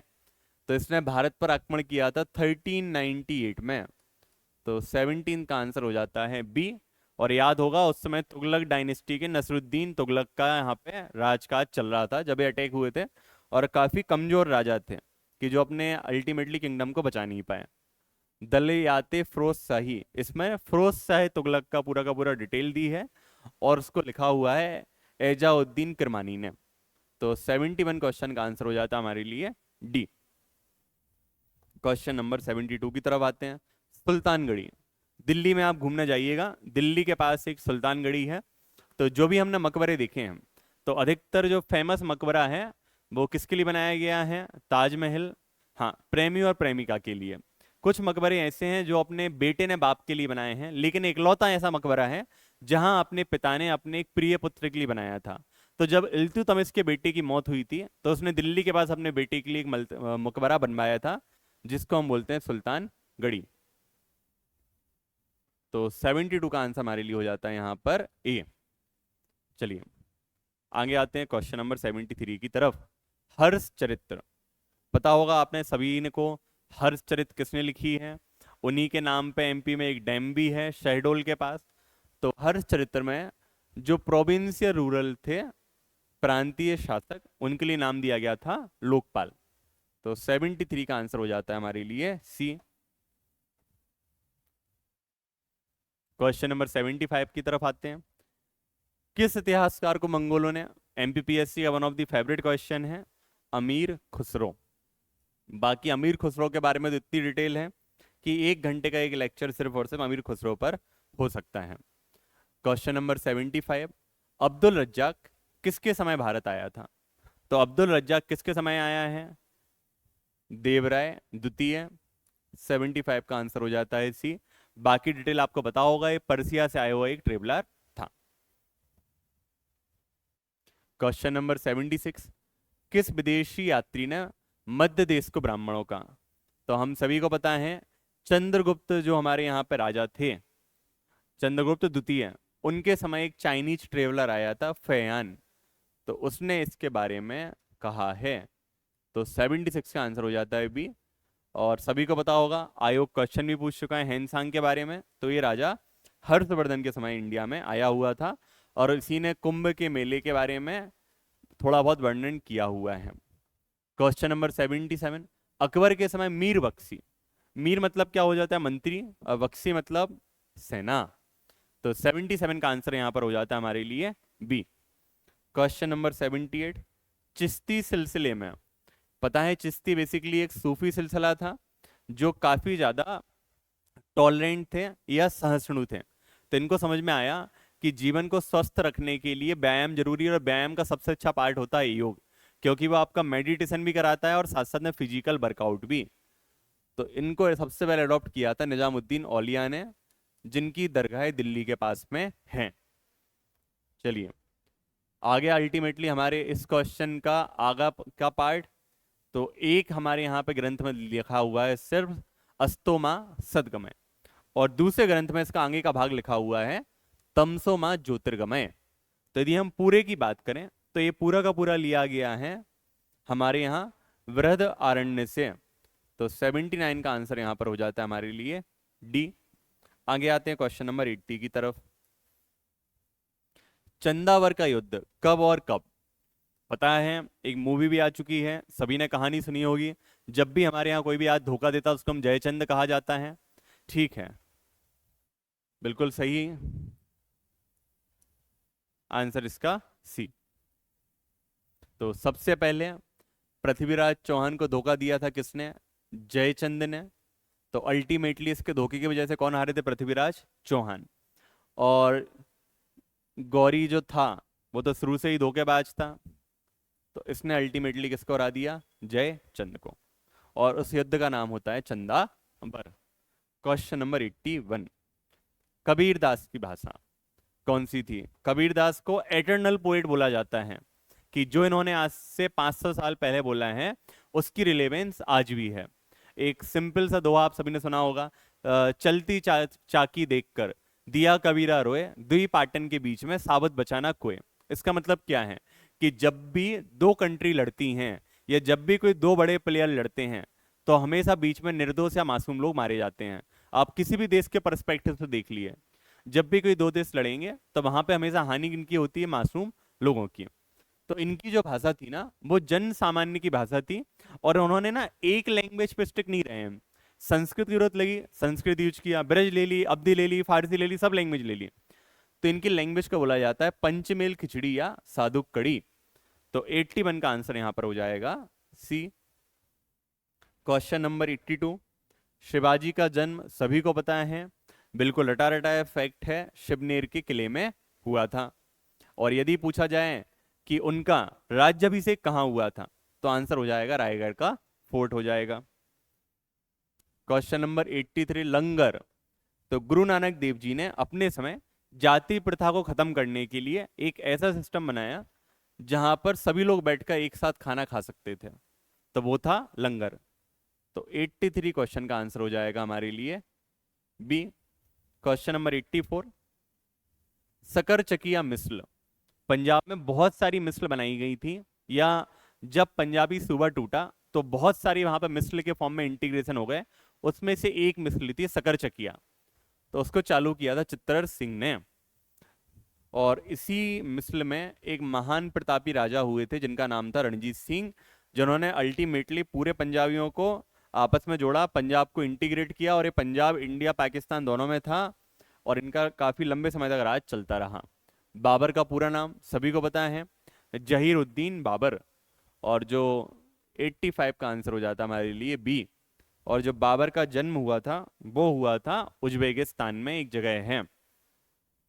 तो इसने भारत पर आक्रमण किया था 1398 में। तो 17 का आंसर हो जाता है बी। और याद होगा उस समय तुगलक डायनेस्टी के नसरुद्दीन तुगलक का यहाँ पे राजकाज चल रहा था जब ये अटैक हुए थे, और काफी कमजोर राजा थे कि जो अपने अल्टीमेटली किंगडम को बचा नहीं पाए। दलियाते फिरोज शाही, इसमें फिरोज शाह तुगलक का पूरा डिटेल दी है और उसको लिखा हुआ है एजाउद्दीन किरमानी ने। तो 71 क्वेश्चन का आंसर हो जाता है हमारे लिए डी। क्वेश्चन नंबर 72 की तरफ आते हैं। सुल्तानगढ़ी, दिल्ली में आप घूमने जाइएगा, दिल्ली के पास एक सुल्तानगढ़ी है। तो जो भी हमने मकबरे देखे हैं, तो अधिकतर जो फेमस मकबरा है वो किसके लिए बनाया गया है? ताजमहल, हाँ, प्रेमी और प्रेमिका के लिए। कुछ मकबरे ऐसे हैं जो अपने बेटे ने बाप के लिए बनाए हैं, लेकिन इकलौता ऐसा मकबरा है जहां अपने पिता ने अपने एक प्रिय पुत्र के लिए बनाया था। तो जब इल्तुतमिश के बेटे की मौत हुई थी तो उसने दिल्ली के पास अपने बेटे के लिए एक मकबरा बनवाया था जिसको हम बोलते हैं सुल्तानगढ़ी। तो 72 का आंसर हमारे लिए हो जाता है यहां पर ए। चलिए आगे आते हैं क्वेश्चन नंबर 73 की तरफ। हर्ष चरित्र, पता होगा आपने सभी ने को हर्ष चरित्र किसने लिखी है? उन्हीं के नाम पे एमपी में एक डैम भी है शहडोल के पास। तो हर्ष चरित्र में जो प्रोविंशियल रूरल थे, प्रांतीय शासक, उनके लिए नाम दिया गया था लोकपाल। तो 73 का आंसर हो जाता है हमारे लिए सी। क्वेश्चन नंबर 75 की तरफ आते हैं। किस इतिहासकार को मंगोलों ने, एमपीपीएससी का one of the favourite question है, अमीर खुसरो। बाकी अमीर खुसरो के बारे में तो इतनी डिटेल है कि 1 घंटे का एक लेक्चर सिर्फ और सिर्फ अमीर खुसरो पर हो सकता है। Question number 75। अब्दुल रज्जाक किसके समय भारत आया था? तो अब्दुल रज्जाक किसके समय आया है? देवराय द्वितीय। 75 का आंसर हो जाता है सी। बाकी डिटेल आपको पता होगा, ये पर्सिया से आया हुआ एक ट्रेवलर था। Question number 76। किस विदेशी यात्री ने मध्य देश को ब्राह्मणों का, तो हम सभी को पता है चंद्रगुप्त जो हमारे यहाँ पे राजा थे, चंद्रगुप्त द्वितीय, उनके समय एक चाइनीज ट्रेवलर आया था फैयान, तो उसने इसके बारे में कहा है। तो 76 का आंसर हो जाता है बी। और सभी को पता होगा, आयोग क्वेश्चन भी पूछ चुका है हैंसांग के बारे में, तो ये राजा हर्षवर्धन के समय इंडिया में आया हुआ था और इसी ने कुंभ के मेले के बारे में थोड़ा बहुत वर्णन किया हुआ है। क्वेश्चन नंबर 77, अकबर के समय मीर बख्शी, मीर मतलब क्या हो जाता है मंत्री, और बख्शी मतलब सेना, तो 77 का आंसर यहां पर हो जाता है हमारे लिए बी। क्वेश्चन नंबर 78, चिश्ती सिलसिले में, पता है चिश्ती बेसिकली एक सूफी सिलसिला था जो काफी ज्यादा टॉलरेंट थे या सहिष्णु थे। तो इनको समझ में आया कि जीवन को स्वस्थ रखने के लिए व्यायाम जरूरी है और व्यायाम का सबसे अच्छा पार्ट होता है योग, क्योंकि वो आपका मेडिटेशन भी कराता है और साथ साथ में फिजिकल वर्कआउट भी। तो इनको सबसे पहले अडॉप्ट किया था निजामुद्दीन औलिया ने, जिनकी दरगाह दिल्ली के पास में है। चलिए आगे अल्टीमेटली हमारे इस क्वेश्चन का आगा का पार्ट, तो एक हमारे यहाँ पे ग्रंथ में लिखा हुआ है सिर्फ अस्तोमा सदगमय, और दूसरे ग्रंथ में इसका आगे का भाग लिखा हुआ है तमसोमा ज्योतिर्गमय। तो यदि हम पूरे की बात करें तो ये पूरा का पूरा लिया गया है हमारे यहाँ वृहद आरण्य से। तो 79 का आंसर यहाँ पर हो जाता है हमारे लिए डी। आगे आते हैं क्वेश्चन नंबर 80 की तरफ। चंदावर का युद्ध कब और कब, पता है एक मूवी भी आ चुकी है, सभी ने कहानी सुनी होगी। जब भी हमारे यहाँ कोई भी आज धोखा देता है उसको हम जयचंद कहा जाता है, ठीक है, बिल्कुल सही आंसर इसका सी। तो सबसे पहले पृथ्वीराज चौहान को धोखा दिया था किसने, जयचंद ने। तो अल्टीमेटली इसके धोखे की वजह से कौन हारे थे, पृथ्वीराज चौहान। और गौरी जो था वो तो शुरू से ही धोखेबाज था, तो इसने अल्टीमेटली किसको हरा दिया, जयचंद को, और उस युद्ध का नाम होता है चंदावर। क्वेश्चन नंबर 81, कबीरदास की भाषा कौन सी थी। कबीरदास को एटर्नल पोएट बोला जाता है, कि जो इन्होंने आज से 500 साल पहले बोला है उसकी रिलेवेंस आज भी है। एक सिंपल सा दोहा आप सभी ने सुना होगा, चलती चाकी देखकर दिया कबीरा रोए, दुई पाटन के बीच में साबत बचाना कोय। इसका मतलब क्या है कि जब भी दो कंट्री लड़ती हैं या जब भी कोई दो बड़े प्लेयर लड़ते हैं तो हमेशा बीच में निर्दोष या मासूम लोग मारे जाते हैं। आप किसी भी देश के पर्सपेक्टिव से देख लिए, जब भी कोई दो देश लड़ेंगे तो वहां पे हमेशा हानि किनकी होती है, मासूम लोगों की। तो इनकी जो भाषा थी ना वो जन सामान्य की भाषा थी, और उन्होंने ना एक लैंग्वेज पे स्टिक नहीं रहे हैं। संस्कृत की जरूरत लगी संस्कृत यूज किया, ब्रज ले ली, अवधी ले ली, फारसी ले ली, सब लैंग्वेज ले ली। तो इनकी लैंग्वेज को बोला जाता है पंचमेल खिचड़ी या साधु कड़ी। तो 81 का आंसर यहां पर हो जाएगा सी। क्वेश्चन नंबर 82, शिवाजी का जन्म सभी को पता है, बिल्कुल रटा रटाया फैक्ट है, शिवनेर के किले में हुआ था। और यदि पूछा जाए कि उनका राज्याभिषेक कहां हुआ था, तो आंसर हो जाएगा रायगढ़ का फोर्ट हो जाएगा। क्वेश्चन नंबर 83, लंगर, तो गुरु नानक देव जी ने अपने समय जाति प्रथा को खत्म करने के लिए एक ऐसा सिस्टम बनाया जहां पर सभी लोग बैठकर एक साथ खाना खा सकते थे, तो वो था लंगर। तो 83 क्वेश्चन का आंसर हो जाएगा हमारे लिए B. Question number 84, Sukerchakia Misl, Punjab में बहुत सारी मिसल बनाई गई थी, या जब पंजाबी सूबा टूटा तो बहुत सारी वहां पर मिसल के फॉर्म में इंटीग्रेशन हो गए, उसमें से एक मिसल थी सकर चकिया, तो उसको चालू किया था चित्तर सिंह ने। और इसी मिसल में एक महान प्रतापी राजा हुए थे जिनका नाम था रणजीत सिंह, जिन्होंने अल्टीमेटली पूरे पंजाबियों को आपस में जोड़ा, पंजाब को इंटीग्रेट किया, और ये पंजाब इंडिया पाकिस्तान दोनों में था, और इनका काफी लंबे समय तक राज चलता रहा। बाबर का पूरा नाम सभी को पता है, जहीरुद्दीन बाबर, और जो 85 का आंसर हो जाता हमारे लिए बी। और जो बाबर का जन्म हुआ था वो हुआ था उज्बेकिस्तान में एक जगह है।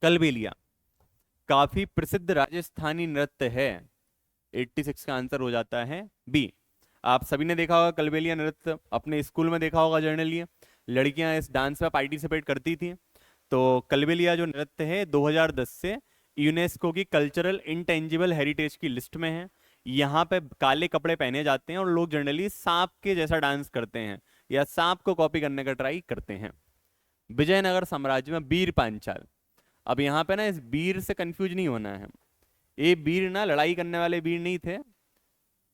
कलबेलिया काफी प्रसिद्ध राजस्थानी नृत्य है, 86 का आंसर हो जाता है बी। आप सभी ने देखा होगा कलबेलिया नृत्य, अपने स्कूल में देखा होगा जनरली, लड़कियां इस डांस में पार्टिसिपेट करती थी। तो कलबेलिया जो नृत्य है 2010 से यूनेस्को की कल्चरल इंटेंजिबल हेरिटेज की लिस्ट में है। यहाँ पे काले कपड़े पहने जाते हैं और लोग जनरली सांप के जैसा डांस करते हैं, या सांप को कॉपी करने का ट्राई करते हैं। विजयनगर साम्राज्य में वीर पांचाल। अब यहाँ पे ना इस वीर से कंफ्यूज नहीं होना है। ये वीर ना लड़ाई करने वाले वीर नहीं थे,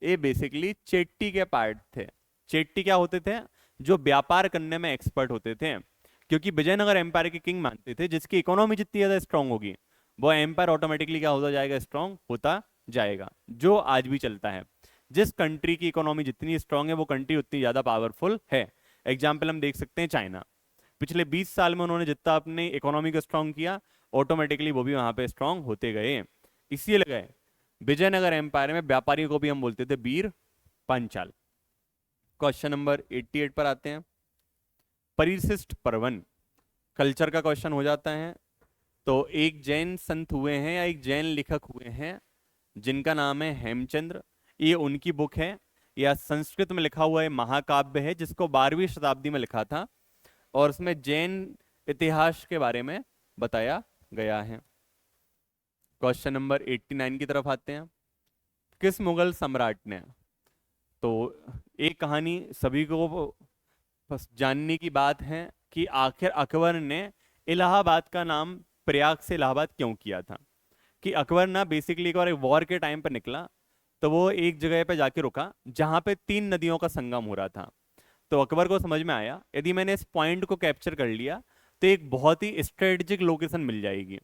ये बेसिकली चेट्टी के पार्ट थे। चेट्टी क्या होते थे? जो व्यापार करने में एक्सपर्ट होते थे, क्योंकि विजयनगर एम्पायर के किंग मानते थे जिसकी इकोनॉमी जितनी ज्यादा स्ट्रांग होगी वो एम्पायर ऑटोमेटिकली क्या होता जाएगा? स्ट्रांग होता जाएगा, जो आज भी चलता है। जिस कंट्री की इकोनॉमी जितनी स्ट्रांग है वो कंट्री उतनी ज्यादा पावरफुल है। एग्जाम्पल हम देख सकते हैं चाइना। पिछले 20 साल में उन्होंने जितना अपनी इकोनॉमी को स्ट्रांग किया, ऑटोमेटिकली वो भी वहां पे स्ट्रांग होते गए। इसीलिए गए विजयनगर एम्पायर में व्यापारियों को भी हम बोलते थे वीर पांचाल। क्वेश्चन नंबर 88 पर आते हैं। परिशिष्ट पर्वन कल्चर का क्वेश्चन हो जाता है। तो एक जैन संत हुए हैं या एक जैन लेखक हुए हैं जिनका नाम है हेमचंद्र। ये उनकी बुक है, या संस्कृत में लिखा हुआ है महाकाव्य है जिसको 12वीं शताब्दी में लिखा था, और उसमें जैन इतिहास के बारे में बताया गया है। क्वेश्चन नंबर 89 की तरफ आते हैं। किस मुगल सम्राट ने, तो एक कहानी सभी को बस जानने की बात है कि आखिर अकबर ने इलाहाबाद का नाम प्रयाग से इलाहाबाद क्यों किया था। कि अकबर ना बेसिकली एक बार एक वॉर के टाइम पर निकला, तो वो एक जगह पे जाके रुका जहां पे 3 नदियों का संगम हो रहा था। तो अकबर को समझ में आया यदि मैंने इस पॉइंट को कैप्चर कर लिया तो एक बहुत ही स्ट्रेटेजिक लोकेशन मिल जाएगी।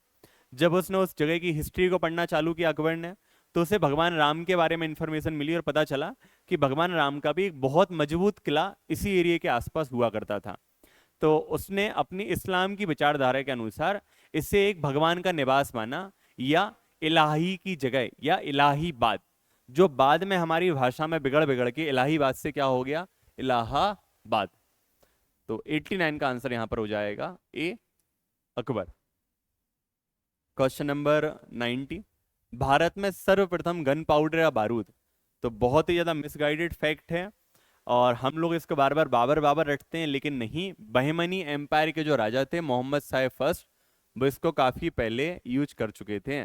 जब उसने उस जगह की हिस्ट्री को पढ़ना चालू किया अकबर ने, तो उसे भगवान राम के बारे में इंफॉर्मेशन मिली और पता चला कि भगवान राम का भी एक बहुत मजबूत किला इसी एरिया के आसपास हुआ करता था। तो उसने अपनी इस्लाम की विचारधारा के अनुसार इसे एक भगवान का निवास माना, या इलाही की जगह, या इलाही बात, जो बाद में हमारी भाषा में बिगड़ बिगड़ के इलाही बात से क्या हो गया? इलाहाबाद। तो 89 का आंसर यहां पर हो जाएगा A, Akbar. Question number 90। Bharat में सर्वप्रथम गन पाउडर या बारूद, तो बहुत ही ज्यादा मिसगाइडेड फैक्ट है, और हम लोग इसको बार बार बाबर बाबर रटते हैं, लेकिन नहीं। बहमनी एम्पायर के जो राजा थे मोहम्मद शाह फर्स्ट, वो इसको काफी पहले यूज कर चुके थे।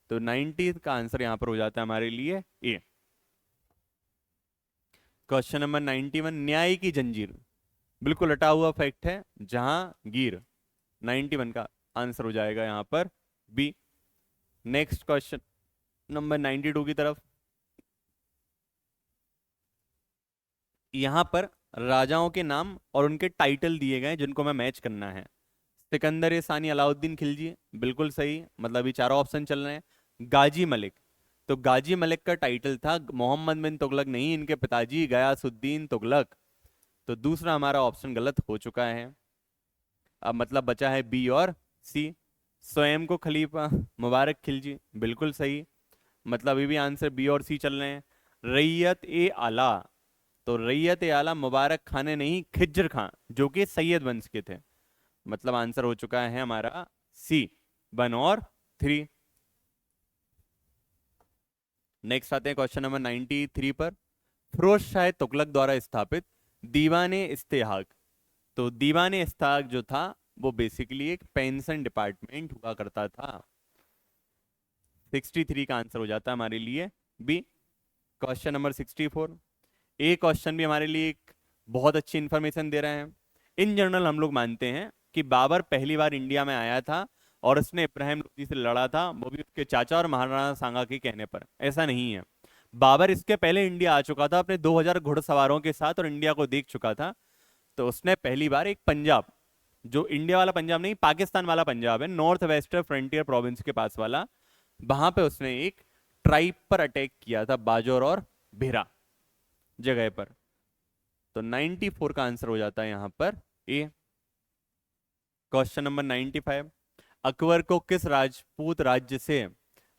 तो 90 का आंसर यहां पर हो जाता है हमारे लिए ए। Question number 91। न्याय की जंजीर बिल्कुल हटा हुआ फैक्ट है, जहांगीर। 91 का आंसर हो जाएगा यहां पर बी। नेक्स्ट क्वेश्चन नंबर 92 की तरफ। यहां पर राजाओं के नाम और उनके टाइटल दिए गए जिनको मैं मैच करना है। सिकंदर ए सानी अलाउद्दीन खिलजी, बिल्कुल सही, मतलब ये चारों ऑप्शन चल रहे हैं। गाजी मलिक, तो गाजी मलिक का टाइटल था मोहम्मद बिन तुगलक नहीं, इनके पिताजी गयासुद्दीन तुगलक। तो दूसरा हमारा ऑप्शन गलत हो चुका है। अब मतलब बचा है बी और सी। स्वयं को खलीफा मुबारक खिलजी, बिल्कुल सही, मतलब अभी भी आंसर बी और सी चल रहे हैं। रैयत ए आला, तो रैयत ए आला मुबारक खाने नहीं, खिज्र खां, जो कि सैयद वंश के थे। मतलब आंसर हो चुका है हमारा सी, 1 और 3। नेक्स्ट आते हैं क्वेश्चन नंबर 93 पर। फिरोज शाह तुगलक द्वारा स्थापित दीवाने इस्तेहाक, तो दीवाने इस्तेहाक जो था वो बेसिकली एक पेंशन डिपार्टमेंट हुआ करता था। 63 का आंसर हो जाता है हमारे लिए बी। Question number 64। ए क्वेश्चन भी हमारे लिए एक बहुत अच्छी इंफॉर्मेशन दे रहे हैं। इन जनरल हम लोग मानते हैं कि बाबर पहली बार इंडिया में आया था और उसने इब्राहिम लोदी से लड़ा था, वो भी उसके चाचा और महाराणा सांगा के कहने पर। ऐसा नहीं है, बाबर इसके पहले इंडिया आ चुका था अपने 2000 घुड़सवारों के साथ और इंडिया को देख चुका था। तो उसने पहली बार एक पंजाब, जो इंडिया वाला पंजाब नहीं, पाकिस्तान वाला पंजाब है, नॉर्थ वेस्टर्न फ्रंटियर प्रोविंस के पास वाला, वहां पे उसने एक ट्राइब पर अटैक किया था, बाजौर और भेरा जगह पर। तो 94 का आंसर हो जाता है यहां पर ए। Question number 95। अकबर को किस राजपूत राज्य से,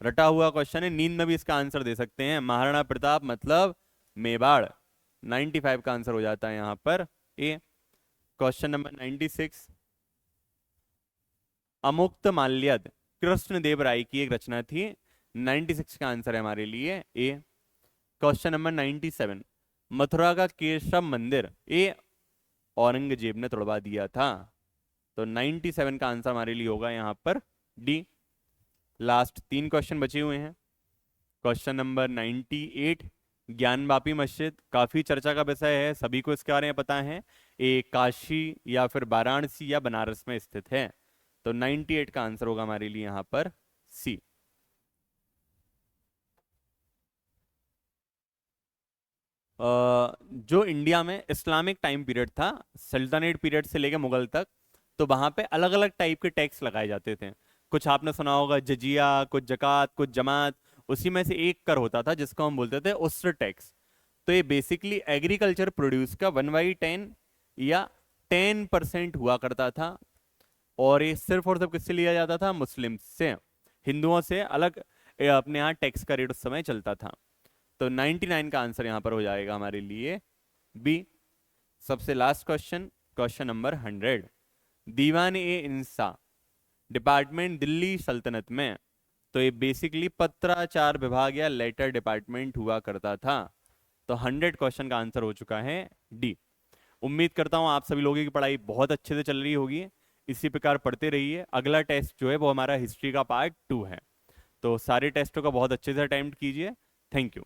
रटा हुआ क्वेश्चन है, नींद में भी इसका आंसर दे सकते हैं, महाराणा प्रताप मतलब मेवाड़। 95 का आंसर हो जाता है यहां पर A. Question number 96। Amuktamalyada Krishnadeva Raya की एक रचना थी। 96 का आंसर है हमारे लिए ए। Question number 97। मथुरा का केशव मंदिर ए औरंगजेब ने तोड़वा दिया था। तो 97 का आंसर हमारे लिए होगा यहां पर डी। लास्ट 3 क्वेश्चन बचे हुए हैं। Question number 98। ज्ञानवापी मस्जिद काफी चर्चा का विषय है, सभी को इसके बारे में पता है। ये काशी या फिर वाराणसी या बनारस में स्थित है। तो 98 का आंसर होगा हमारे लिए यहाँ पर सी। जो इंडिया में इस्लामिक टाइम पीरियड था, सल्तनत पीरियड से लेकर मुगल तक, तो वहां पे अलग अलग टाइप के टैक्स लगाए जाते थे। कुछ आपने सुना होगा जजिया, कुछ जकात, कुछ जमात। उसी में से एक कर होता था जिसको हम बोलते थे उस्र टैक्स। तो ये बेसिकली एग्रीकल्चर प्रोड्यूस का 1/10 या 10% हुआ करता था। और ये सिर्फ और सिर्फ किससे लिया जाता था? मुस्लिम से। हिंदुओं से अलग अपने यहाँ टैक्स का रेट उस समय चलता था। तो 99 का आंसर यहां पर हो जाएगा हमारे लिए बी। सबसे लास्ट क्वेश्चन, क्वेश्चन नंबर 100। दीवान ए इंसा डिपार्टमेंट दिल्ली सल्तनत में, तो ये बेसिकली पत्राचार विभाग या लेटर डिपार्टमेंट हुआ करता था। तो 100 क्वेश्चन का आंसर हो चुका है डी। उम्मीद करता हूं आप सभी लोगों की पढ़ाई बहुत अच्छे से चल रही होगी। इसी प्रकार पढ़ते रहिए। अगला टेस्ट जो है वो हमारा हिस्ट्री का पार्ट 2 है। तो सारे टेस्टों का बहुत अच्छे से अटेम्प्ट कीजिए। Thank you.